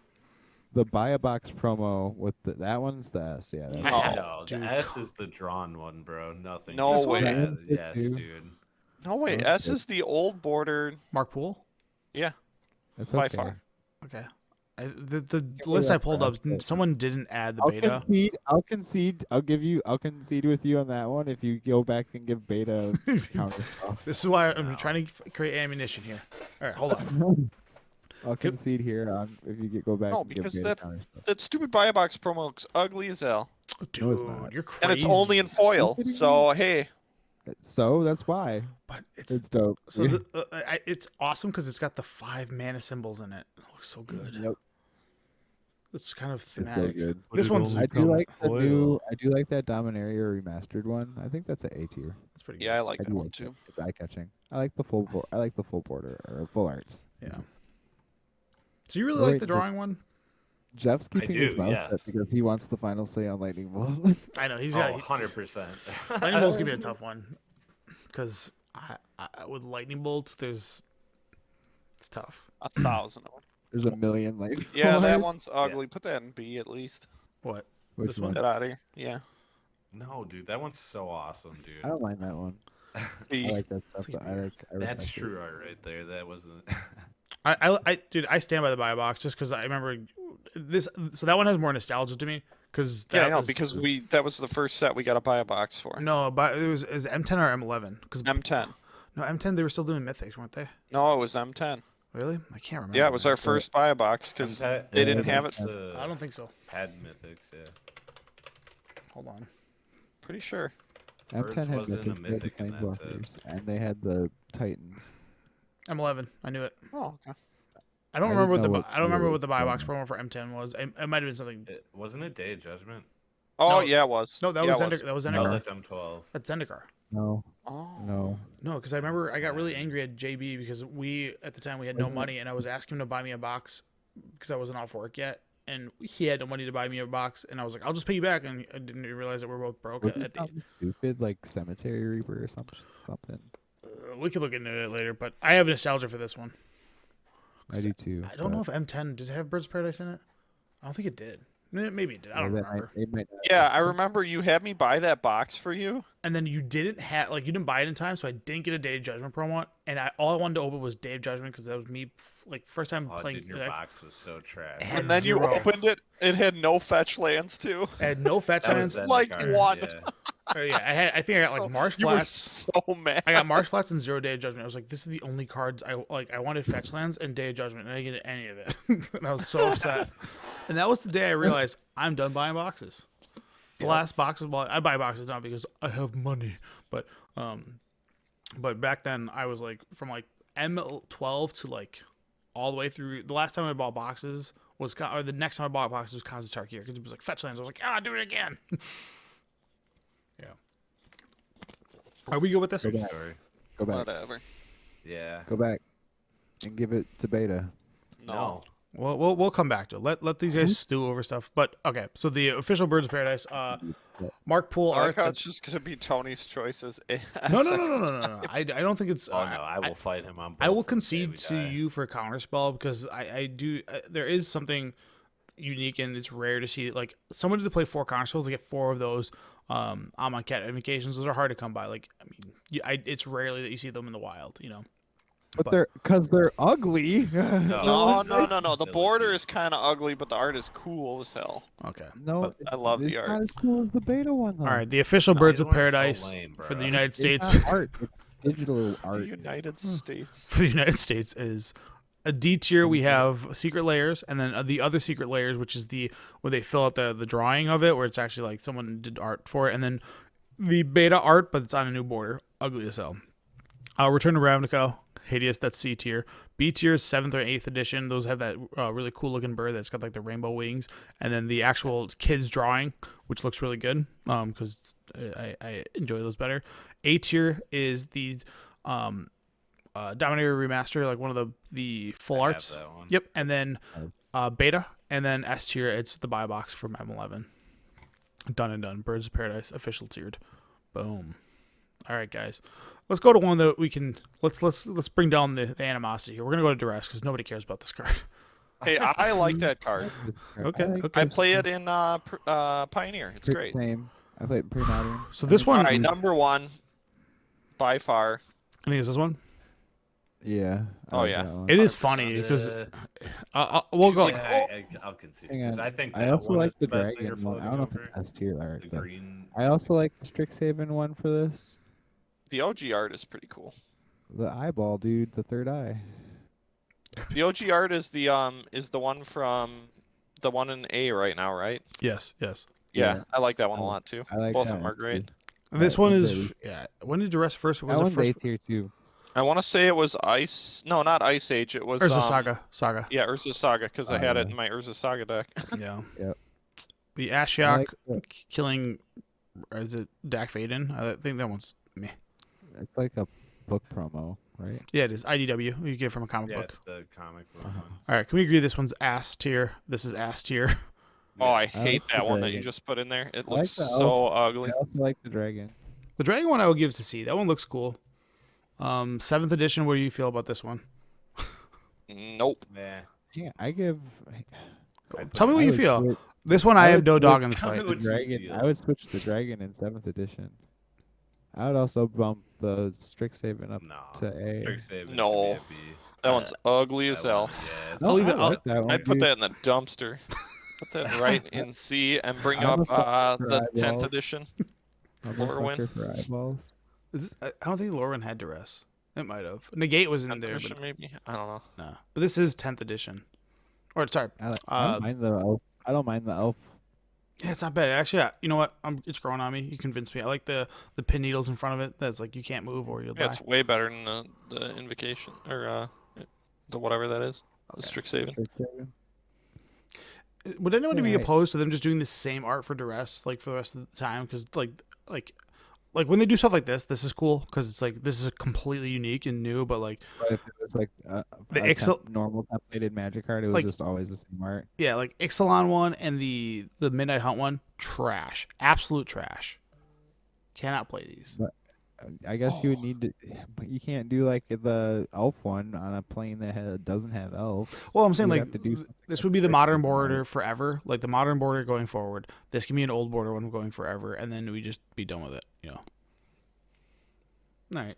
The Buy a Box promo with that one's the S. Yeah. That's Oh, No, dude. the S is the drawn one, bro. Nothing. No This way. one had- That's it, Yes, dude. dude. No way. Okay. S is the old border. Mark Poole. That's by okay. far. Okay. The me list I that pulled up, Ravnica. someone didn't add the I'll beta. concede. I'll concede. I'll concede with you on that one if you go back and give beta counter stuff. This is why I'm trying to create ammunition here. All right, hold on. I'll concede here on if you go back No, and give because beta that- counter stuff. That stupid buy box promo looks ugly as hell. Dude, No, it's not. you're crazy. And it's only in foil. kidding So, hey. So that's why But it's dope. so it's awesome because it's got the 5 mana symbols in it. It looks so good. Yep. It's kind of It's so thematic. good. This one's I do like the new. I do like that Dominaria remastered one. I think that's an A tier. It's pretty good. Yeah, I like I that do one like too. it. It's eye catching. I like the full. I like the full border or full arts. Yeah. So you really Wait, like the drawing one? Jeff's keeping his do, mouth yes. shut because he wants the final say on Lightning Bolt. I know he's Oh, got 100%. Lightning Bolt's gonna be a tough one because I with Lightning Bolts, it's tough. 1,000 of them. There's a million Lightning. Yeah, that Bolts. one's ugly. Put that in B at least. What? Which this one? Get out of here. Yeah. No, dude, that one's so awesome, dude. I don't mind that one. B. I like that stuff. It's like But I like. I That's respect it. true art right there. That wasn't. Dude, I stand by the buy box just because I remember this. So that one has more nostalgia to me because Yeah, I know, because that was the first set we got to buy a box for. no, but it was M10 or M11 because M10. no M10 they were still doing mythics, weren't they? No, it was M10. Really? I can't remember. Yeah, it was our now. first buy a box because they didn't have it. I don't think so. Had mythics, yeah. Hold on. Pretty sure. M10 had wasn't a mythics, they had the mythic in that set. Planeswalkers, and they had the Titans. M11. I knew it. Oh, okay. I don't I remember didn't what know the what I don't remember year what the buy it box was promo for M10 was. It might have been something. Wasn't it Day of Judgment? Oh, No. yeah, it was. No, that yeah, was it Zendikar. That was No, Zendikar. that's M12. That's Zendikar. No, Oh. no. No, because I remember I got really angry at JB because we at the time we had no Wasn't it- money and I was asking him to buy me a box because I wasn't off work yet and he had no money to buy me a box and I was like I'll just pay you back and I didn't realize that we're both broke Was at it the. something stupid like Cemetery Reaper or something? We could look into it later, but I have nostalgia for this one. I do too. I don't know if M10 did it have Birds of Paradise in it. I don't think it did. Maybe it did. I don't remember. It might not. Yeah, I remember you had me buy that box for you. And then you didn't have you didn't buy it in time, so I didn't get a Day of Judgment promo. And all I wanted to open was Day of Judgment because that was me first time Oh, playing. dude, your box was so trash. had And then you zero. opened it. It had no fetch lands too. I had no fetch That lands. was like Zendikar, one. Yeah. Yeah, I think I got like Marsh You were Flats. so mad. I got Marsh Flats and 0 Day of Judgment. I was like, this is the only cards I like. I wanted fetch lands and Day of Judgment, and I didn't get any of it. And I was so upset. And that was the day I realized I'm done buying boxes. The last boxes, well, I buy boxes now because I have money, but back then I was like from like M12 to like all the way through. The last time I bought boxes was or the next time I bought boxes was Khans of Tarkir because it was like fetch lands. I was like, do it again. Yeah. Are we good with this? Go back. Story. Go back. Whatever. Yeah. Go back. And give it to Beta. No. Well, we'll come back to it. Let these guys stew over stuff. But okay, so the official Birds of Paradise, Mark Poole I art. like how it's just gonna be Tony's choices. No. I don't think it's. Oh, no, I will fight him on both I will till the day concede we to die. you for a counterspell because I do. There is something unique and it's rare to see like someone to play 4 counterspells to get 4 of those Amonkhet invocations. Those are hard to come by. Like I mean, it's rarely that you see them in the wild. You know. But they're ugly. No. The border is kind of ugly, but the art is cool as hell. Okay. No, I love the it's art. not as cool as the Beta one though. All right. The official No, Birds these of ones are so Paradise lame, for the bro. United It's States. not art. It's digital The art. United States. For the United States is a D tier. We have secret layers, and then the other secret layers, which is where they fill out the drawing of it, where it's actually like someone did art for it, and then the beta art, but it's on a new border, ugly as hell. Return to Ravnica, hideous. That's C tier. B tier is 7th or 8th edition. Those have that really cool looking bird that's got like the rainbow wings, and then the actual kids drawing, which looks really good. Because I enjoy those better. A tier is the Dominator remaster, like one of the full I have arts. that one. Yep, and then beta, and then S tier. It's the buy box from M11. Done and done. Birds of Paradise official tiered. Boom. All right, guys. Let's go to one that we can. Let's bring down the animosity here. We're gonna go to duress because nobody cares about this card. Hey, I like that card. Okay, like okay. I this play card. it in Pioneer. It's great. Same. I played pre-modern. So this one, All right, number 1, by far. I think it's this one. Yeah. I Oh, like yeah. that one. It is 100%. because we'll go. Yeah, I'll concede. Hang 'cause on. I think I that also one like is the best thing dragon you're one. I floating don't know if over. it's S tier art. The though. green. I also like the Strixhaven one for this. The OG art is pretty cool. The eyeball dude, the third eye. The OG art is the one from the one in A right now, right? Yes. Yeah, Yeah. I like that one a I- lot too. I like Both that of them are one, too. great. And this That one one's is really- yeah. When did duress first? Was That it one's A first? tier too. I want to say it was Ice. No, not Ice Age. It was Urza Saga. Yeah, Urza Saga, because I had it yeah. in my Urza Saga deck. Yeah. Yep. The I Ashiok like killing, is it Dak Faden? I think that one's meh. it's like a book promo, right? Yeah, it is IDW. You get it from a comic Yeah, book. it's the comic book Uh-huh. one. All right, can we agree this one's ass tier? This is ass tier. Oh, I I hate like the that one that you dragon. just put in there. It I like looks the so I ugly. also like the dragon. The Dragon one I would give to C. That one looks cool. 7th edition. What do you feel about this one? Nope. Yeah. Yeah, I give. Tell me what I you would feel. switch- This one I have would no dog switch in this Tell me fight. what the you dragon. feel. I would switch the dragon in 7th edition. I would also bump the Strixhaven up No. to A. Strixhaven should No. be a B. That one's ugly as That hell. one, yeah. No, I'll leave I it- like that one, I'd put dude. that in the dumpster. Put that right in C and bring I'm a up sucker for the 10th eyeballs. edition. I'm a Lorwyn. sucker for eyeballs. I don't think Lorwyn had duress. It might have. Negate was in 10th there, edition, but maybe? I don't know. no. But this is 10th edition. Or sorry. I don't mind the elf. I don't mind the elf. Yeah, it's not bad. Actually, you know what? It's growing on me. You convinced me. I like the pin needles in front of it. That's like you can't move or you'll Yeah, die. it's way better than the Invocation, or the whatever that is. The Strixhaven. Strixhaven. Would anyone be Right. opposed to them just doing the same art for duress like for the rest of the time? Because like when they do stuff like this is cool because it's like this is completely unique and new. But like But if it was like The a Ixal- normal templated magic card, it was Like- just always the same art. yeah, like Ixalan one and the Midnight Hunt one, trash, absolute trash. Cannot play these. I guess you would need to, but you can't do like the elf one on a plane that doesn't have elves. Well, I'm saying You'd like have to do something this that's would be the different modern than that. border forever, like the modern border going forward. This can be an old border one going forever, and then we just be done with it. You know. All right,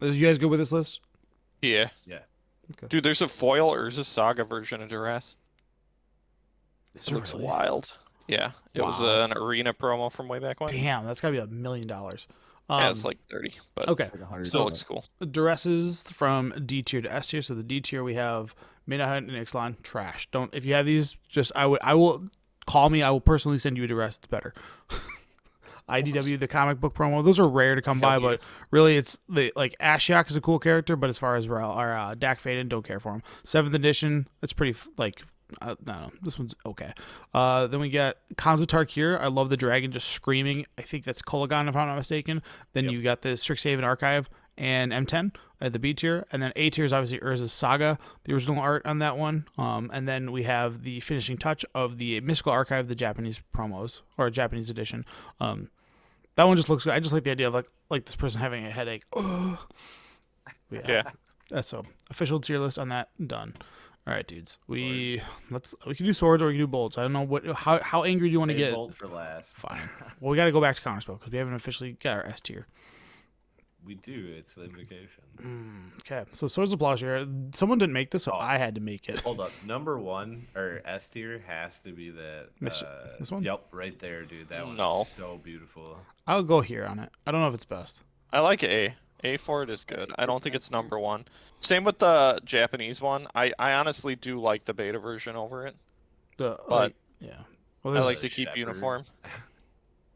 is you guys good with this list? Yeah. Yeah. Okay. Dude, there's a foil Urza Saga version of Duress. Is It there looks really? wild. Yeah. It was Wow. an arena promo from way back when. Damn, that's gotta be $1 million. Yeah, it's like 30, but okay. Like 100 still dollars. looks cool. Duresses from D tier to S tier. So the D tier we have Midnight Hunt and Ixalan. Trash. Don't if you have these, just I will call me. I will personally send you a duress. It's better. IDW the comic book promo. Those are rare to come by, but really it's the like Ashiok is a cool character, but as far as Dak Faden, don't care for him. 7th edition. It's pretty like. I don't know. This one's okay. Then we get Kanzo Tarkir. I love the dragon just screaming. I think that's Kolagon, if I'm not mistaken. Then you got the Strixhaven Archive and M10 at the B tier. And then A tier is obviously Urza's Saga, the original art on that one. And then we have the finishing touch of the Mystical Archive, the Japanese promos, or Japanese edition. That one just looks good. I just like the idea of like this person having a headache. Oh. Yeah. That's so official tier list on that. Done. All right, dudes. We can do swords or we can do bolts. I don't know how angry do you want to Save get? Bolt for last. Fine. Well, we got to go back to counterspell because we haven't officially got our S tier. We do. It's the invocation. Okay, so swords of plowshare. Someone didn't make this, so Oh. I had to make it. Hold up. Number one or S tier has to be that. This one? Yep, right there, dude. That one No. is so beautiful. I'll go here on it. I don't know if it's best. I like A. A for it is good. I don't think it's number one. Same with the Japanese one. I honestly do like the beta version over it. But yeah. Well, I there's, like The to keep Shepherd. uniform.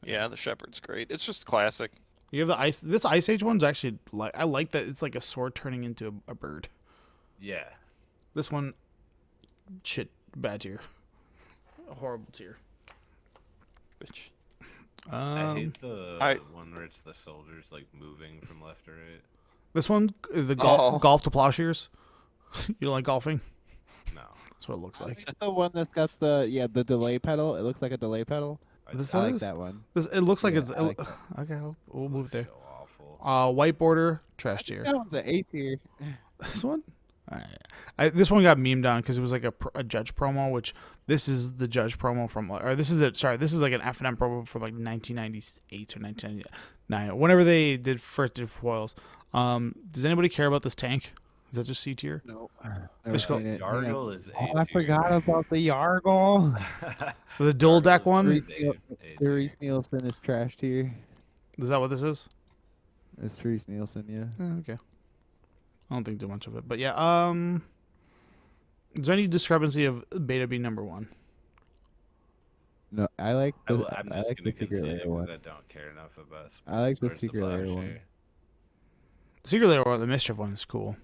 Yeah, the Shepherd's great. It's just classic. you have the ice. This Ice Age one's actually like I like that it's like a sword turning into a bird. Yeah. This one, shit, bad tier, a horrible tier. Which I hate the I- one where it's the soldiers like moving from left to right. This one, the Oh. golf to plowshares. You don't like golfing? No. That's what it looks like. The one that's got the delay pedal. It looks like a delay pedal. This I like is? that one. It looks like Yeah, it's I like okay. We'll move it there. So awful. White border, trash tier. That one's an A tier. This one, this one got memed on because it was like a judge promo, which this is the judge promo from, or this is this is like an F&M promo from like 1998 or 1999, whenever they first did foils. Does anybody care about this tank? Is that just C tier? No. It's called- Yargle is A Oh, I tier. forgot about the Yargle. The dual deck Yargle's one. Therese A- A tier. Therese Nielsen is trash tier. Is that what this is? It's Therese Nielsen, yeah. Okay. I don't think too much of it, but yeah. Is there any discrepancy of beta being number one? No, I like the, I'm I just like gonna the secret concede it layer because one. I don't care enough about. I like the Swords of secret layer one. Plowshare. Secret Lair or the Mischief one's cool.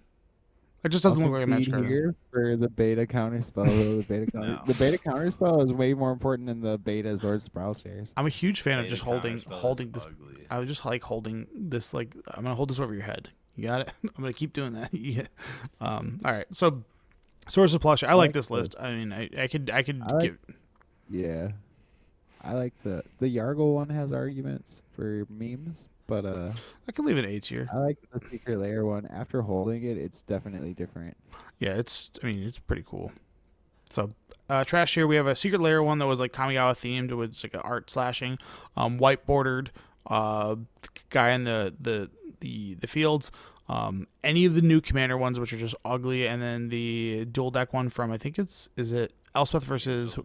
It just I'll doesn't look like a magic concede card. here for the beta counter spell. Though. The beta counter spell is way more important than the beta Zord Sproul shares. I'm a huge fan of Beta just holding counterspell is this. ugly. I would just like holding this. Like I'm gonna hold this over your head. You got it. I'm gonna keep doing that. Yeah. All right. So, Source of Plush. I like this list. I mean, I could give. Yeah, I like the Yargle one has arguments for memes, but I could leave it A tier. I like the Secret Lair one. After holding it, it's definitely different. Yeah, I mean, it's pretty cool. So, trash here. We have a Secret Lair one that was like Kamigawa themed. It was like an art slashing, white bordered, guy in the fields. Any of the new Commander ones, which are just ugly, and then the dual deck one from I think is it Elspeth versus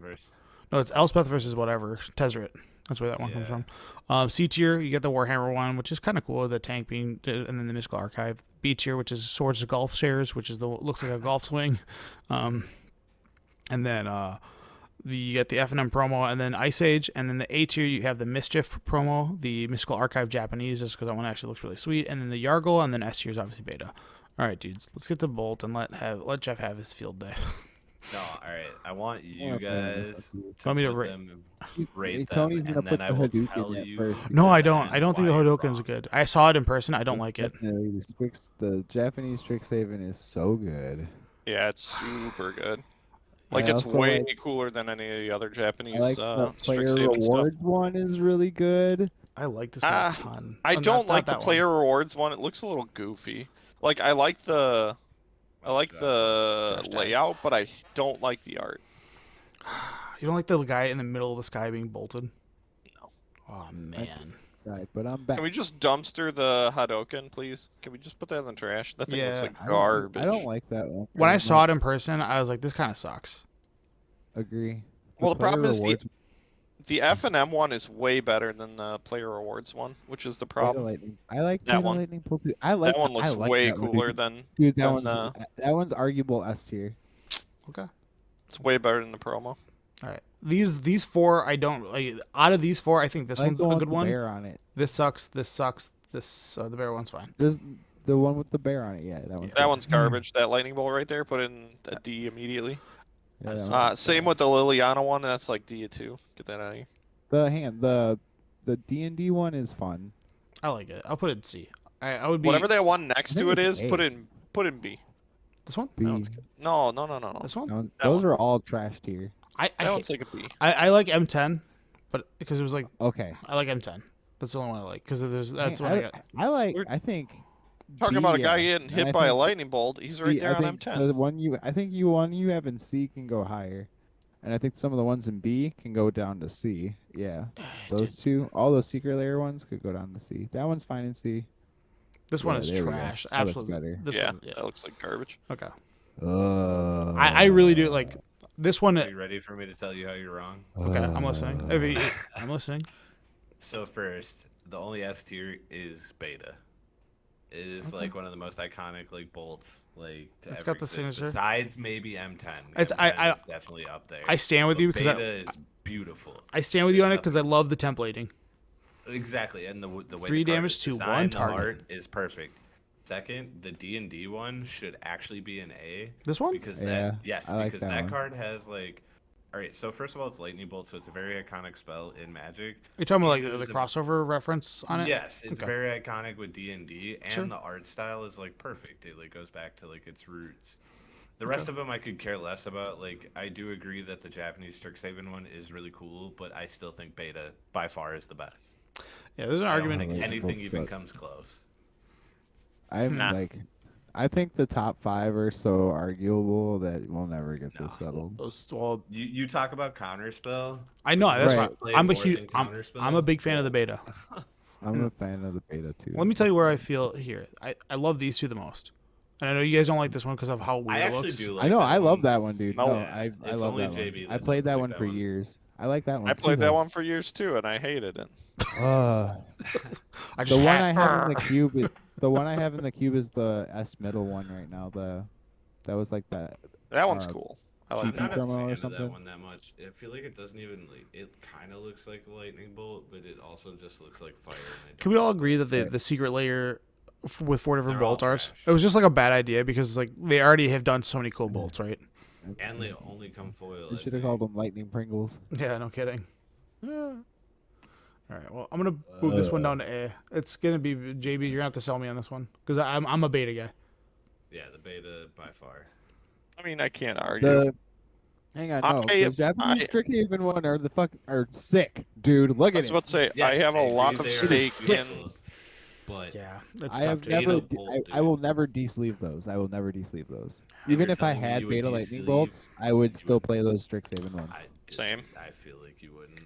no, it's Elspeth versus whatever Tezzeret. That's where that one comes from. C tier, you get the Warhammer one, which is kind of cool. The tank being, and then the Mystical Archive. B tier, which is Swords of Golf shares, which is looks like a golf swing. And then you get the F&M promo, and then Ice Age, and then the A tier you have the Mischief promo, the Mystical Archive Japanese, just because that one actually looks really sweet, and then the Yargle, and then S tier is obviously beta. All right, dudes, let's get to Bolt and let Jeff have his field day. No, all right. I want you guys to Want me to put them, rate them, Tony's gonna and then put I the will Hadouken tell at you. first. No, I don't. and I don't think the why you're Hadouken's wrong. good. I saw it in person. I don't like it. Definitely, the Japanese Strixhaven is so good. Yeah, it's super good. Like I it's also way like- cooler than any of the other Japanese I like the player Strixhaven stuff. rewards one is really good. I like this one a ton. I Oh, don't not like the that one. player rewards one. It looks a little goofy. Like I like the Trash tag. layout, but I don't like the art. You don't like the guy in the middle of the sky being bolted? No. Oh man. Right, but I'm back. Can we just dumpster the Hadouken, please? Can we just put that in the trash? That thing looks Yeah. like I garbage. don't like that one. When I saw it in person, I was like, this kind of sucks. Agree. Well, the problem player is rewards the F&M one is way better than the player rewards one, which is the Beta problem. Lightning. I like That Beta one. Lightning Pull too. I like That one looks I like way that one, cooler dude. than Dude, that than, one's arguable S tier. Okay. it's way better than the promo. All right. These four, I don't like. Out of these four, I think this I like one's the a one good with the one. bear on it. This sucks. This sucks. This the bear one's fine. There's the one with the bear on it. Yeah, that one's That one's garbage. That lightning bolt right there, put in a D immediately. Yeah, that one's- Same with the Liliana one. That's like D too. Get that out of here. the D&D one is fun. I like it. I'll put it in C. I would be Whatever that one next I to think it it's is, A. put in B. this one. B. That one's good. No. This one. No, That those one. are all trash tier. That one's like a B. I like M10, but because it was like Okay. I like M10. That's the only one I like because that's what I got. I think Talking B, about a guy yeah. getting And I hit by a think lightning bolt. He's right C- there I on think M10. The one you have in C can go higher, and I think some of the ones in B can go down to C. Yeah, those two, all those secret layer ones could go down to C. That one's fine in C. This one Yeah, is there we go. trash. That looks Absolutely. better. This Yeah, one. Yeah. that looks like garbage. Okay. I I really do like this one. Are you ready for me to tell you how you're wrong? Okay, I'm listening. I'm listening. So first, the only S tier is beta. It is like one of the most iconic like bolts like to It's ever got the exist, signature. Besides maybe M10. It's- M10 is definitely up there. I stand with you because beta is beautiful. I stand with you There's on it because I love the templating. Exactly, and the way 3 the card damage is to designed, one the target. art is perfect. Second, the D&D one should actually be an A This one? because Yeah, I like because that that one. card has like. All right, so first of all, it's lightning bolt, so it's a very iconic spell in Magic. You're talking about like It the was a- crossover reference on it? Yes, it's Okay. very iconic with D&D, and Sure. the art style is like perfect. It like goes back to like its roots. The rest of them I could care less about. Like I do agree that the Japanese Strixhaven one is really cool, but I still think beta by far is the best. Yeah, there's an I don't argument. think Lightning anything bolt even sucks. comes close. I'm Nah. like, I think the top 5 are so arguable that we'll never get this No. settled. Well, You talk about counterspell. I know that's Right. why Play I'm a fourth huge. in I'm counterspell. a big fan of the beta. I'm a fan of the beta too. Let me tell you where I feel here. I love these two the most, and I know you guys don't like this one because of how weird I it actually looks. do. Like I know, that I love one. that one, dude. No, No, yeah, I it's love only that JB one. I that played doesn't that like one that for one. years. I like that one. I played too, that though. one for years too, and I hated it. I The just one had- I have in the cube is the one I have in the cube is the S middle one right now. That was like that. That one's Uh, cool. I I'm like GP that. not a promo or fan of something? that one that much. I feel like it doesn't even like. It kind of looks like a lightning bolt, but it also just looks like fire. And I Can we don't all like agree it. that the secret layer with 4 different They're all bolt arts. trash. It was just like a bad idea because like they already have done so many cool bolts, right? And they only come foil. You I should have think. called them lightning Pringles. Yeah, no kidding. All right, well, I'm gonna move this one down to A. It's gonna be JB. You're gonna have to sell me on this one because I'm a beta guy. Yeah, the beta by far. I mean, I can't argue. Hang on, no. I- The Japanese I- Strixhaven one are sick, dude. Look I at was it. about to say, Yes, I have a agree, lot of they are stake in. beautiful, But Yeah, it's I tough have to Beta never. bolt, I will dude. never de-sleeve those. I will never de-sleeve those. And Even you're if I telling me had you would beta lightning de-sleeve, bolts, I would you still would- play those Strixhaven ones. Same. I feel like you wouldn't.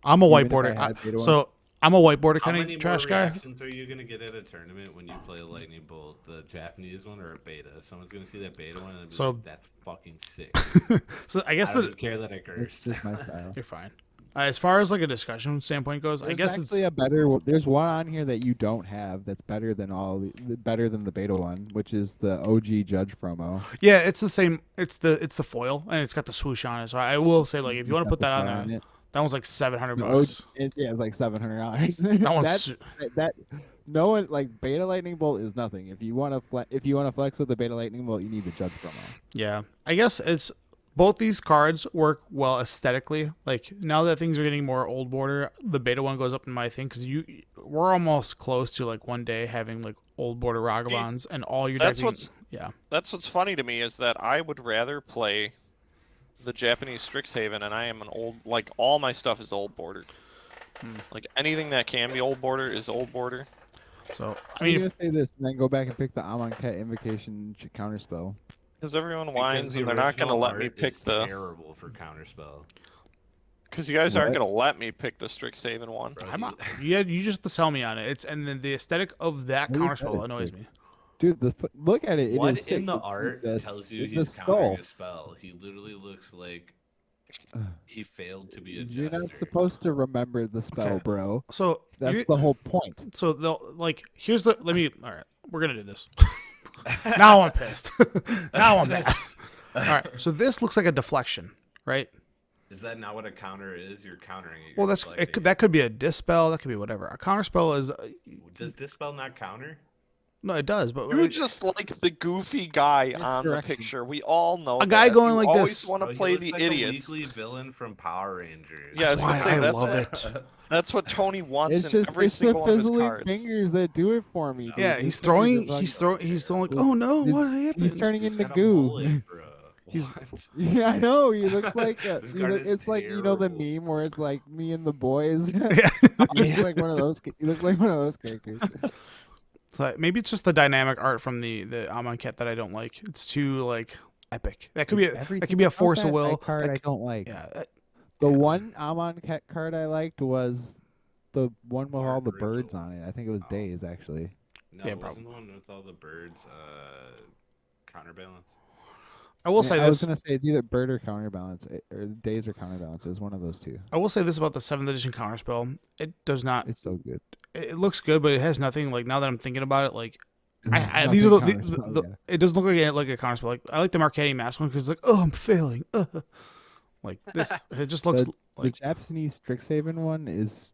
I'm a Even if whiteboarder. I had beta ones. So I'm a whiteboarder How kind many of more trash guy. reactions are you gonna get at a tournament when you play a lightning bolt, the Japanese one or a beta? Someone's gonna see that beta one and be So- like, "That's fucking sick." So I guess I don't the even care that I It's cursed. just my style. you're fine. As far as like a discussion standpoint goes, I There's guess it's actually a better. There's one on here that you don't have that's better than better than the beta one, which is the OG Judge promo. yeah, it's the same. It's the foil and it's got the swoosh on it. So I will say like if you want to put that on there, that one's like $700 The bucks. it's like $700. That one's That's, that no one like beta lightning bolt is nothing. If you want to flex with the beta lightning bolt, you need the Judge promo. yeah. I guess it's both these cards work well aesthetically. Like now that things are getting more old border, the beta one goes up in my thing because we're almost close to like one day having like old border Ragavans and all your That's decking. what's- Yeah. That's what's funny to me is that I would rather play the Japanese Strixhaven, and I am an old, like, all my stuff is old border. Like, anything that can be old border is old border. So I I'm mean, gonna say this and then go back and pick the Amonkhet Invocation counterspell. Because everyone Because whines the and they're not going to original let me art pick is the... terrible for counterspell. Because you guys aren't What? going to let me pick the Strixhaven one. Bro, you just have to sell me on it. It's and then the aesthetic of that Well, you said counterspell it's annoys sick. me. Dude, look at it. It what is sick. in the It's art the- tells you it's he's the countering skull. a spell? He literally looks like he failed to be a You're jester. not supposed to remember the spell, Okay. bro. So That's you- the whole point. So they'll like here's the let me all right, we're gonna do this. Now I'm pissed. Now I'm mad. All right, so this looks like a deflection, right? Is that not what a counter is? You're countering it. Well, you're that could be a dispel, that could be whatever. A counterspell is Does dispel not counter? no, it does, but You're just like the goofy guy on the Misdirection. picture. We all know A guy that. going You like always this. want Bro, to he play looks the like idiots. A weekly villain from Power Rangers. Yeah, I was gonna why say, I that's love what- it. That's what Tony wants It's in just every it's the single one of his fizzling cards. fingers that do it for me. Dude. Yeah, His he's fingers throwing are he's fucking- he's throwing like, oh no, He's- what happened? He's turning He's into got a goo. mullet, bro. He's- What? Yeah, I know. He looks like This card is it's like you know the terrible. meme where it's like me and the boys. Yeah. He looks like one of those. He looks like one of those characters. So maybe it's just the dynamic art from the Amonkhet that I don't like. It's too like epic. That could be a force of about will. that card That I c- don't like. yeah, The one Amonkhet card I liked was the one with all the Mark birds Rachel. on it. I think it was Oh. Days actually. No, Yeah, it wasn't probably. the one with all the birds. Counterbalance. I will Yeah, say I was this. gonna say it's either bird or counterbalance, or Days or counterbalance. It was one of those two. I will say this about the 7th edition counterspell. It does not. It's so good. It looks good, but it has nothing. Like now that I'm thinking about it, like Nothing these are the counterspell, it doesn't look like a counterspell. Like I like the Marquetti mask one because like I'm failing. Like this, it just looks The like Japanese Strixhaven one is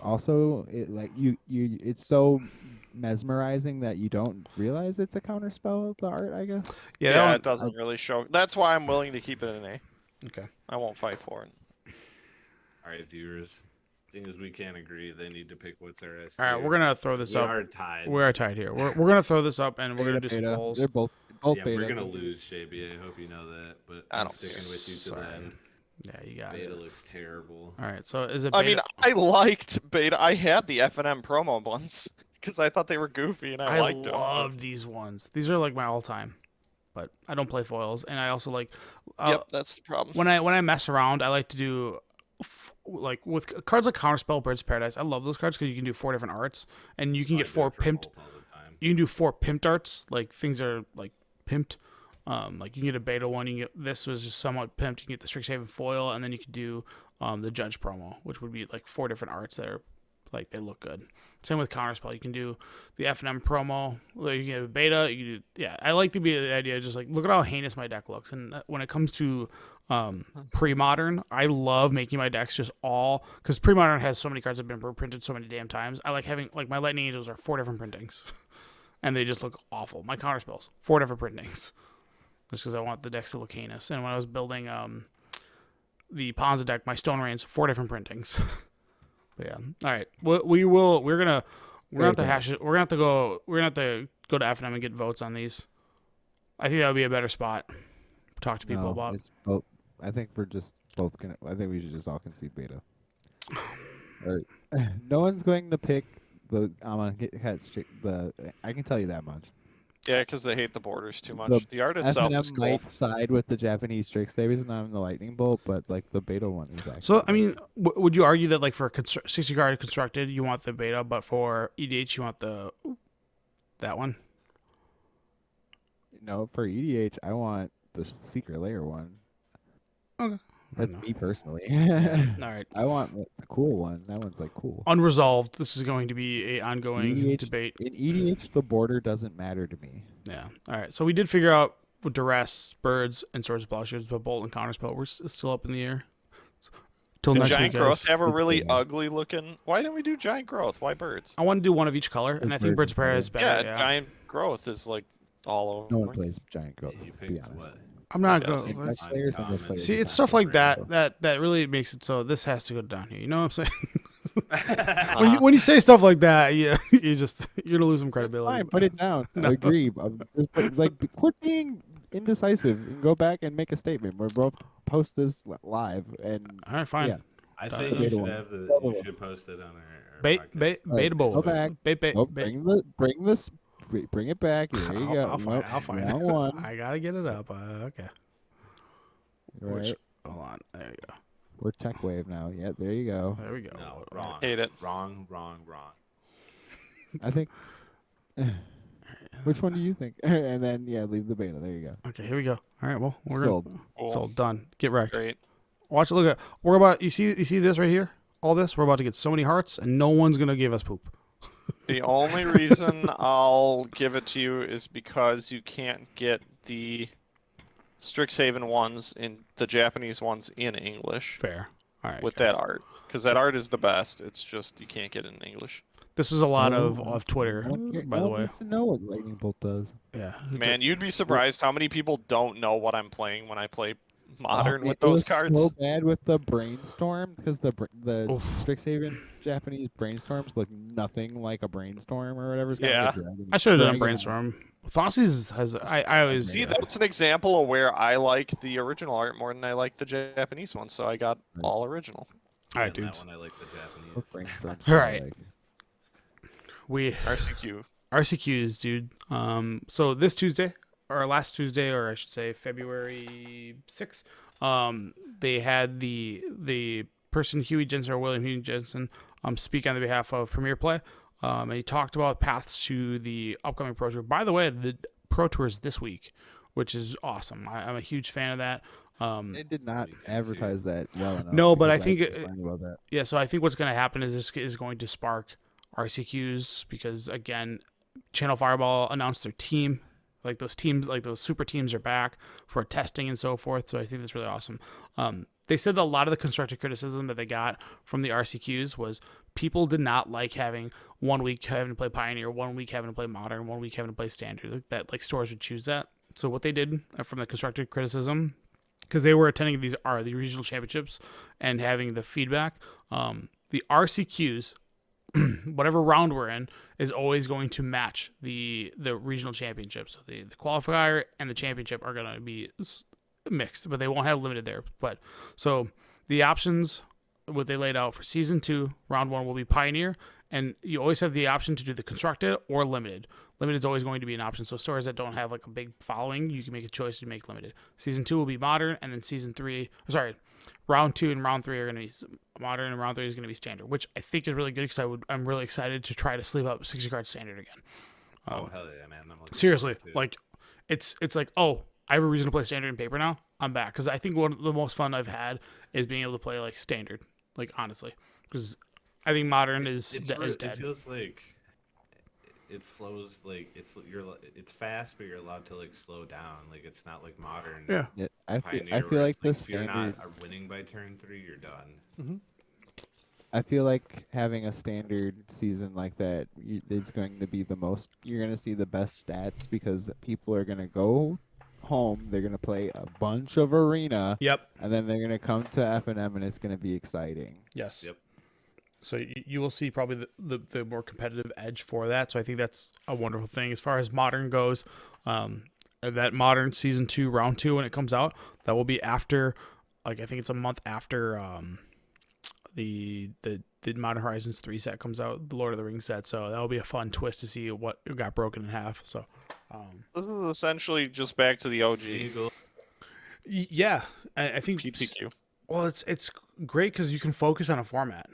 also like it's so mesmerizing that you don't realize it's a counterspell of the art, I guess. yeah. Yeah, That one, it doesn't really show. That's why I'm willing to keep it in A. okay. I won't fight for it. All right, viewers. Seeing as we can't agree, they need to pick what's their S. All right, tier. we're gonna throw this We up. are tied. We are tied here. We're gonna throw this up and we're gonna do some Beta. polls. They're both yeah, beta. we're gonna lose, JB. I hope you know that. But I I'm don't- sticking with you to Sorry. the end. Yeah, you got Beta it. looks terrible. All right, so is it? I Beta? mean, I liked beta. I had the F&M promo ones because I thought they were goofy and I liked them. love these ones. These are like my all-time, but I don't play foils, and I also like. Yep, that's the problem. When I mess around, I like to do like with cards like Counterspell, Birds of Paradise. I love those cards because you can do 4 different arts, and you can I get go 4 for pimped. both all the time. You can do 4 pimped arts, like things are like pimped. Like you can get a beta one. You can get this was just somewhat pimped. You can get the Strixhaven foil, and then you could do the Judge promo, which would be like 4 different arts that are Like, they look good. Same with Counterspell. You can do the F&M promo. You can get a beta. You can do, yeah, I like the idea of just like, look at how heinous my deck looks. And when it comes to pre-modern, I love making my decks just all, because pre-modern has so many cards that have been printed so many damn times. I like having, like, my Lightning Angels are 4 different printings. And they just look awful. My Counterspells, 4 different printings. Just because I want the decks to look heinous. And when I was building the Ponza deck, my Stone Rains, 4 different printings. But yeah. All right. We're gonna have to hash it. We're gonna have to go to F&M and get votes on these. I think that would be a better spot. Talk to people about. It's both. I think we're just both gonna. I think we should just all concede beta. Or, no one's going to pick the. I can tell you that much. Yeah, because they hate the borders too much. The art itself F&M is cool. might side with the Japanese Strixhaven and I'm the Lightning Bolt, but like the beta one is actually. So I mean, would you argue that like for 60 card constructed, you want the beta, but for EDH, you want that one? No, for EDH, I want the Secret Layer one. Okay. That's me personally. All right. I want the cool one. That one's like cool. Unresolved. This is going to be a ongoing debate. In EDH, the border doesn't matter to me. Yeah. All right. So we did figure out with Duress, Birds, and Swords of Plowshares, but Bolt and Counterspell, we're still up in the air. Till Did next Giant week, Growth guys. have a It's really good. ugly looking? Why didn't we do Giant Growth? Why Birds? I want to do one of each color, and I think Birds of Paradise is better. Yeah, Giant Growth is like all over. No one plays Giant Growth. You To be picked honest. what? I'm not Yeah, going. Impact players and just players See, with it's stuff like Giant that really makes it so this has to go down here. You know what I'm saying? Uh, when you say stuff like that, you're gonna lose some That's credibility. fine. Put it down. No. I agree. Quit being indecisive and go back and make a statement. We're both post this live and All right, fine. Yeah. I say Beta you should one. have the. Beta You one. should post it on our Bait, podcast. bait, Alright, baitable. go back. Bait, Oh, bait. bring it back. There you go. I'll find. Nope, I'll find wrong it. one. I gotta get it up. Okay. Right. Hold on. There you go. We're Tech Wave now. Yeah, there you go. There we go. No, wrong. Hate it. Wrong. I think. Which one do you think? And then leave the beta. There you go. Okay, here we go. All right. Well, we're Sold. Cool. sold. Done. Get wrecked. Great. Watch it. Look at. We're about. You see this right here? All this. We're about to get so many hearts, and no one's gonna give us poop. The only reason I'll give it to you is because you can't get the Strixhaven ones in the Japanese ones in English Fair. All right. with guys. that art, because that art is the best. It's just you can't get it in English. This was a lot No of Twitter, by the way. Needs to know what Lightning Bolt does. Yeah. Man, you'd be surprised how many people don't know what I'm playing when I play Modern with It those was cards. so bad with the Brainstorm because the Oof. Strixhaven Japanese Brainstorms look nothing like a Brainstorm or whatever. It's got Yeah. like a dragon. I should have done dragon. brainstorm. Thoughtsy's has I always See, that's an example of where I like the original art more than I like the Japanese one, so I got all original. All right, And dudes. That one I like the Japanese. What Brainstorms All do I right. like? We RCQ. RCQs, dude. So this Tuesday, or last Tuesday, or I should say February 6th, they had the person Huey Jensen, or William Huey Jensen, speak on the behalf of Premier Play, and he talked about paths to the upcoming Pro Tour. By the way, the Pro Tour is this week, which is awesome. I'm a huge fan of that. They did not advertise that well enough. No, but because I think was fine about that. Yeah, so I think what's going to happen is this is going to spark RCQs because, again, Channel Fireball announced their team. Like those teams, like those super teams are back for testing and so forth. So I think that's really awesome. They said that a lot of the constructive criticism that they got from the RCQs was people did not like having 1 week having to play Pioneer, 1 week having to play Modern, 1 week having to play Standard. That like stores would choose that. So what they did from the constructive criticism, because they were attending the regional championships and having the feedback, the RCQs, whatever round we're in, is always going to match the regional championship. So the qualifier and the championship are going to be mixed, but they won't have limited there. But so the options, what they laid out for season 2, round 1 will be Pioneer, and you always have the option to do the constructed or limited. Limited is always going to be an option. So stores that don't have like a big following, you can make a choice to make limited. Season 2 will be Modern, and then round 2 and round 3 are going to be Modern, and round 3 is going to be Standard, which I think is really good because I'm really excited to try to sleeve up 60 card Standard again. Oh hell yeah, man! I'm looking Seriously, forward to it. like it's like, oh, I have a reason to play Standard in paper now. I'm back because I think one of the most fun I've had is being able to play like Standard. Like honestly, because I think modern is It dead. feels like it slows, like it's fast, but you're allowed to like slow down. Like it's not like modern Yeah. Yeah, I Pioneer feel where like it's the like if you're not standard. winning by turn 3, you're done. I feel like having a standard season like that, it's going to be the most. You're going to see the best stats because people are going to go home. They're going to play a bunch of arena, Yep. and then they're going to come to F&M, and it's going to be exciting. Yes. Yep. So you will see probably the more competitive edge for that. So I think that's a wonderful thing as far as modern goes. That modern season 2 round 2 when it comes out, that will be after, like I think it's a month after the Modern Horizons 3 set comes out, the Lord of the Rings set. So that will be a fun twist to see what got broken in half. So This is essentially just back to the OG Eagle. yeah, I think PTQ. well it's great because you can focus on a format.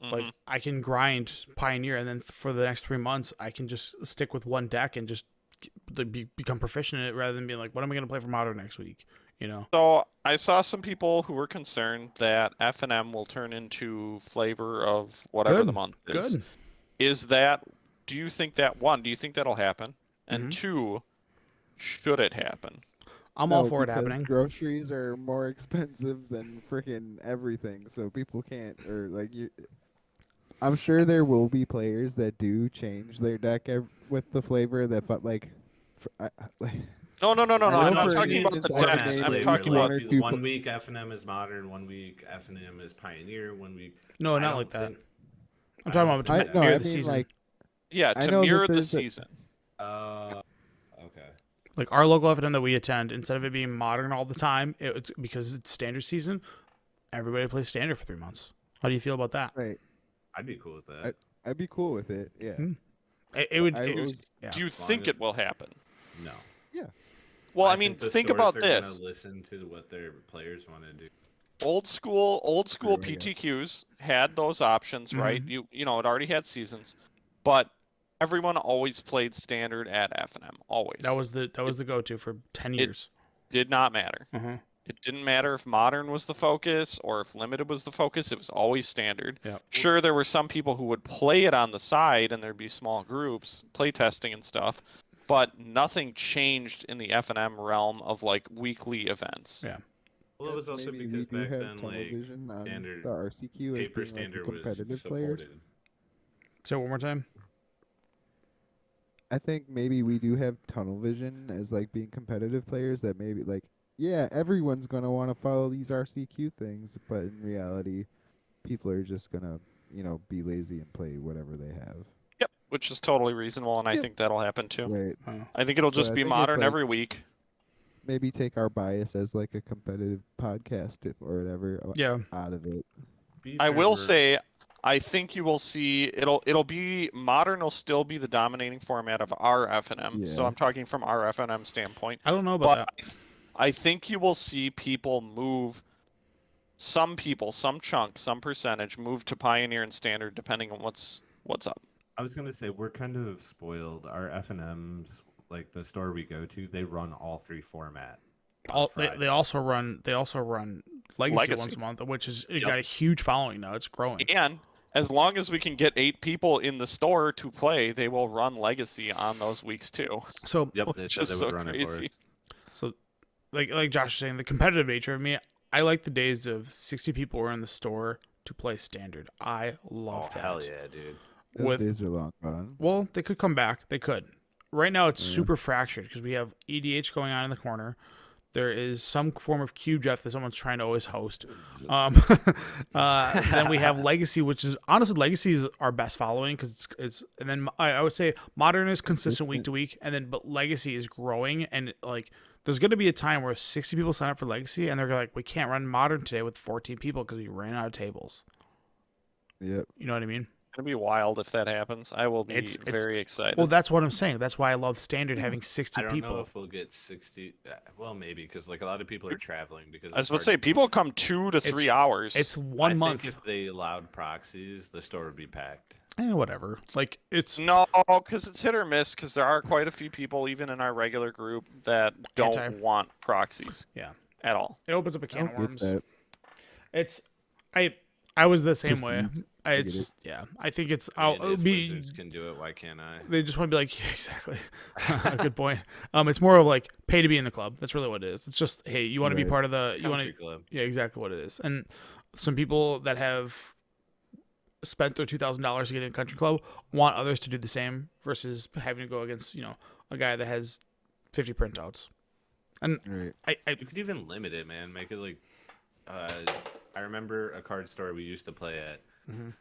Like Mhm. I can grind Pioneer, and then for the next 3 months, I can just stick with one deck and just become proficient in it, rather than being like, "What am I going to play for Modern next week?" You know? So I saw some people who were concerned that F&M will turn into flavor of whatever Good. the month is. Good. Is that? Do you think that one? Do you think that'll happen? And Mhm. 2, should it happen? I'm all No, for it because happening. groceries are more expensive than freaking everything, so people can't or like you. I'm sure there will be players that do change their deck with the flavor that, but like, like No. I know I'm not for talking about instance, the I've decks. made I'm at talking least one about. or two. One week F&M is modern, one week F&M is Pioneer, one week. No, I not don't like that. think- I'm I talking don't about think to that- No, mirror I the mean season. like Yeah, I to know that mirror the there's a- season. Okay. Like our local FNM that we attend, instead of it being Modern all the time, it's because it's standard season. Everybody plays standard for 3 months. How do you feel about that? right. I'd be cool with that. I'd be cool with it. Yeah. Hmm. It would. I It, was yeah. Do you As long think it as- will happen? No. Well, I think mean, the think stores about are this. Gonna listen to what their players want to do. Old school True, I guess. PTQs had those options, right? Mhm. You know, it already had seasons, but everyone always played standard at F&M. Always. That was the go-to for 10 years. Did not matter. Uh-huh. It didn't matter if modern was the focus or if limited was the focus. It was always standard. Yeah. Sure, there were some people who would play it on the side, and there'd be small groups play testing and stuff, but nothing changed in the F&M realm of like weekly events. Yeah. Well, it was also maybe because we do back have then, tunnel like, vision on standard the RCQ as paper being like standard a was competitive players. supported. Say it one more time. I think maybe we do have tunnel vision as like being competitive players that maybe like yeah, everyone's gonna want to follow these RCQ things, but in reality, people are just gonna be lazy and play whatever they have. Yep, which is totally reasonable, and I Yep. think that'll happen too. Right? Oh. I think it'll So just I be think it's modern like- every week. Maybe take our bias as like a competitive podcast or whatever Yeah. out of it. Be I fair, will we're- say, I think you will see it'll be modern. Will still be the dominating format of our FNM. So Yeah. I'm talking from our FNM standpoint. I don't know about But I think you will see people move. Some people, some chunk, some percentage move to Pioneer and Standard depending on what's up. I was gonna say we're kind of spoiled. Our F&Ms, like the store we go to, they run all 3 format. on they Friday. also run Legacy Legacy. once a month, which is it Yep. got a huge following now. It's growing. And as long as we can get 8 people in the store to play, they will run Legacy on those weeks too. So Yep, they Which said is they so would run it for crazy. us. So, like Josh was saying, the competitive nature of me, I like the days of 60 people were in the store to play Standard. I love Oh that. hell yeah, dude! Those With- days are long gone. Well, they could come back. They could. Right now, it's Yeah. super fractured because we have EDH going on in the corner. There is some form of cube Jeff that someone's trying to always host. Then we have Legacy, which is honestly Legacy is our best following because it's. And then I would say Modern is consistent week to week, and then but Legacy is growing, and like there's going to be a time where 60 people sign up for Legacy, and they're like, we can't run Modern today with 14 people because we ran out of tables. Yep. You know what I mean? It's gonna be wild if that happens. I will be It's- very excited. Well, that's what I'm saying. That's why I love Standard having 60 I don't people. know if we'll get 60. Well, maybe because like a lot of people are traveling because I was it's about to say hard- people come 2 to 3 hours. It's I 1 month. think if they allowed proxies, the store would be packed. Whatever. Like it's No, because it's hit or miss. Because there are quite a few people, even in our regular group, that don't Anti. want proxies. Yeah. At all. it opens up a I can of don't worms. get that. It's I was the same way. get it's it. just, yeah. I think it's I mean, I'll if be. Wizards can do it, why can't I? They just want to be like, yeah, exactly. Good point. It's more of like pay to be in the club. That's really what it is. It's just, hey, you want to be Right. part of the, you want Country to, club. yeah, exactly what it is. And some people that have spent their $2,000 to get in a country club want others to do the same versus having to go against, a guy that has 50 printouts. And Right. I You could even limit it, man. Make it like, I remember a card store we used to play at. Mhm.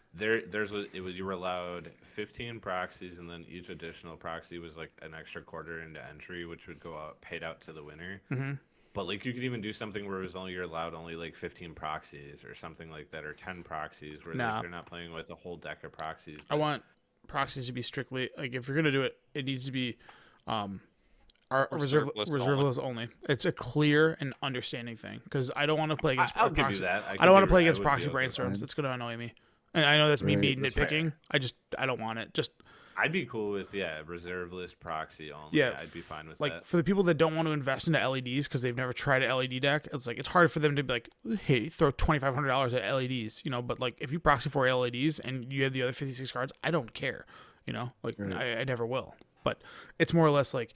You were allowed 15 proxies, and then each additional proxy was like an extra quarter into entry, which would go out paid out to the winner. Mhm. But like you could even do something where it was you're allowed only like 15 proxies or something like that, or 10 proxies, where Nah. like, they're not playing with a whole deck of proxies. I want proxies to be strictly like if you're gonna do it, it needs to be our reserve list only. It's a clear and understanding thing because I don't want to play against. I'll give you proxy. that. I don't want to play I against would proxy be okay with brainstorms. that. It's gonna annoy me, and I know that's me Right. being That's nitpicking. I don't want it. Just I'd be cool with reserve list proxy only. Yeah, I'd be fine with like that. for the people that don't want to invest into LEDs because they've never tried an LED deck, it's like it's hard for them to be like, hey, throw $2,500 at LEDs, But like if you proxy for LEDs and you have the other 56 cards, I don't care, Like Right. I never will. But it's more or less like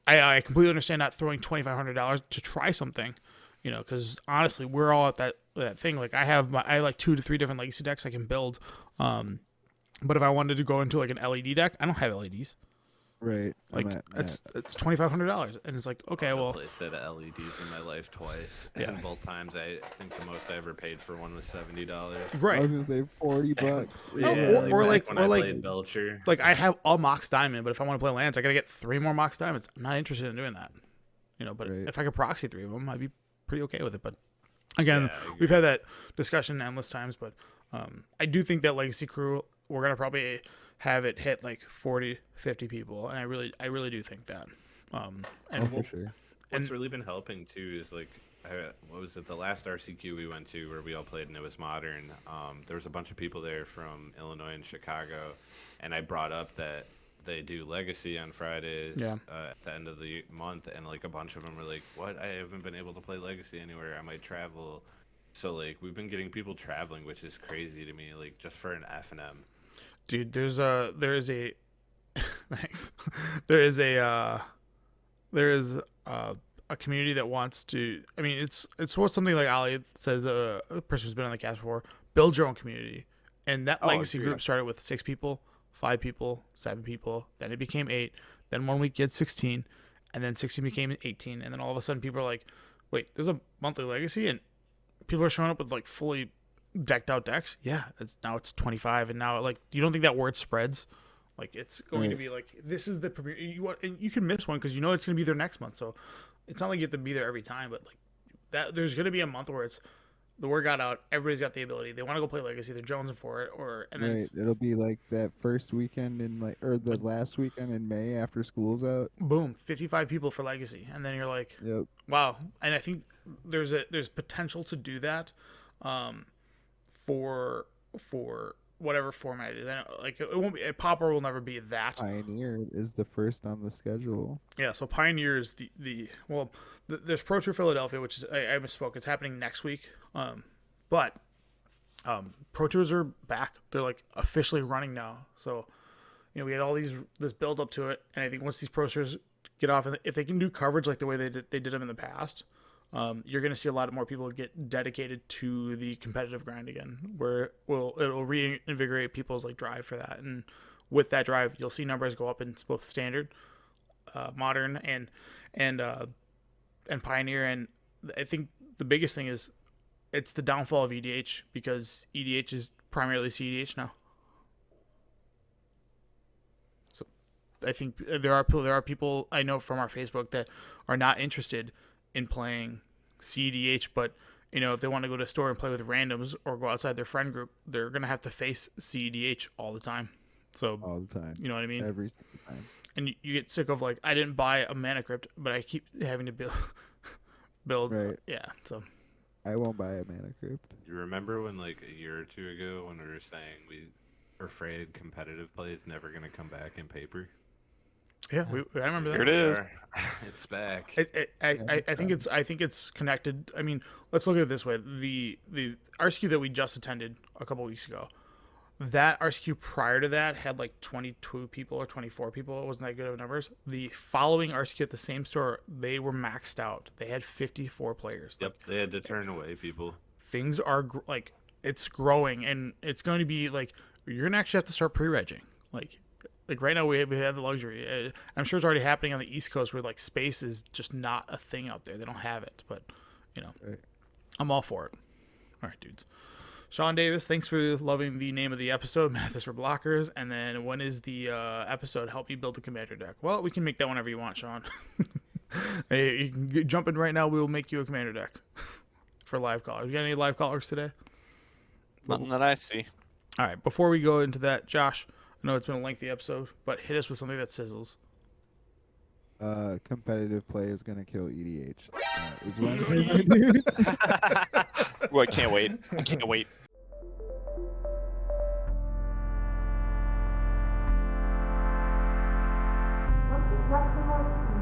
I completely understand not throwing $2,500 to try something, because honestly, we're all at that thing. Like I have like 2 to 3 different legacy decks I can build. But if I wanted to go into like an LED deck, I don't have LEDs. Right. Like it's $2,500, and it's like okay, well, I set of LEDs in my life twice, Yeah. and both times I think the most I ever paid for one was $70. I right. was gonna say $40. No, Yeah. or like- when or I like- played Belcher. Like I have all Mox Diamond, but if I want to play lands, I gotta get 3 more Mox Diamonds. I'm not interested in doing that. But Right. if I could proxy 3 of them, I'd be pretty okay with it. But again, Yeah, I agree. we've had that discussion endless times. But I do think that Legacy Crew, we're gonna probably have it hit like 40, 50 people, and I really do think that. And Oh, for sure. What's and- really been helping too is like, what was it? The last RCQ we went to where we all played and it was modern. There was a bunch of people there from Illinois and Chicago, and I brought up that they do Legacy on Fridays Yeah. at the end of the month, and like a bunch of them were like, "What? I haven't been able to play Legacy anywhere. I might travel." So like we've been getting people traveling, which is crazy to me. Like just for an F&M. dude, there is a thanks. There is a community that wants to. I mean, it's what something like Ali says. A person who's been on the cast before. Build your own community, and that legacy agreed. group started with 6 people, 5 people, 7 people. Then it became 8. Then one week it's 16, and then 16 became 18, and then all of a sudden people are like, "Wait, there's a monthly legacy," and people are showing up with like fully decked out decks. Yeah, it's 25, and now like you don't think that word spreads? Like it's going to Right. be like this is the premier. And you can miss one because you know it's going to be there next month. So it's not like you have to be there every time, but like that there's going to be a month where it's the word got out. Everybody's got the ability. They want to go play Legacy. They're jonesing for it, and then Right. It'll be like that first weekend or the last weekend in May after school's out. boom, 55 people for Legacy, and then you're like, Yep. wow. And I think there's potential to do that, for whatever format it is. I know, like it won't be Pauper will never be that. Pioneer is the first on the schedule. Yeah, so Pioneer is there's Pro Tour Philadelphia, which is I misspoke. It's happening next week. But Pro Tours are back. They're like officially running now. So we had all this build up to it, and I think once these Pro Tours get off, and if they can do coverage like the way they did them in the past, you're going to see a lot more people get dedicated to the competitive grind again, where it'll reinvigorate people's like drive for that, and with that drive, you'll see numbers go up in both standard, modern, and Pioneer. And I think the biggest thing is it's the downfall of EDH because EDH is primarily CEDH now. So I think there are people I know from our Facebook that are not interested in playing CEDH, but if they want to go to a store and play with randoms or go outside their friend group, they're gonna have to face CEDH all the time. So All the time. you know what I mean? Every single time. And you get sick of like I didn't buy a mana crypt, but I keep having to build. Right. Yeah. So I won't buy a mana crypt. You remember when like a year or two ago when we were saying we were afraid competitive play is never going to come back in paper? yeah, I remember that. Here it is. It's back. I think it's connected. I mean, let's look at it this way: the RCQ that we just attended a couple weeks ago, That RCQ prior to that had like 22 people or 24 people. It wasn't that good of numbers. The following RCQ at the same store, they were maxed out. They had 54 players. Yep, they had to turn away people. Things are like, it's growing, and it's going to be like, you're going to actually have to start pre-regging. Like right now we have the luxury. I'm sure it's already happening on the East Coast where like space is just not a thing out there. They don't have it, but you know, Right. I'm all for it. All right, dudes. Sean Davis, thanks for loving the name of the episode, Math is for Blockers. And then when is the episode Help Me Build a Commander Deck? Well, we can make that whenever you want, Sean. Hey, you can jump in right now. We will make you a commander deck for live callers. You got any live callers today? Nothing that I see. All right, before we go into that, Josh, I know it's been a lengthy episode, but hit us with something that sizzles. Competitive play is gonna kill EDH. Is Wednesday, my dudes? Well, I can't wait. I can't wait. Welcome to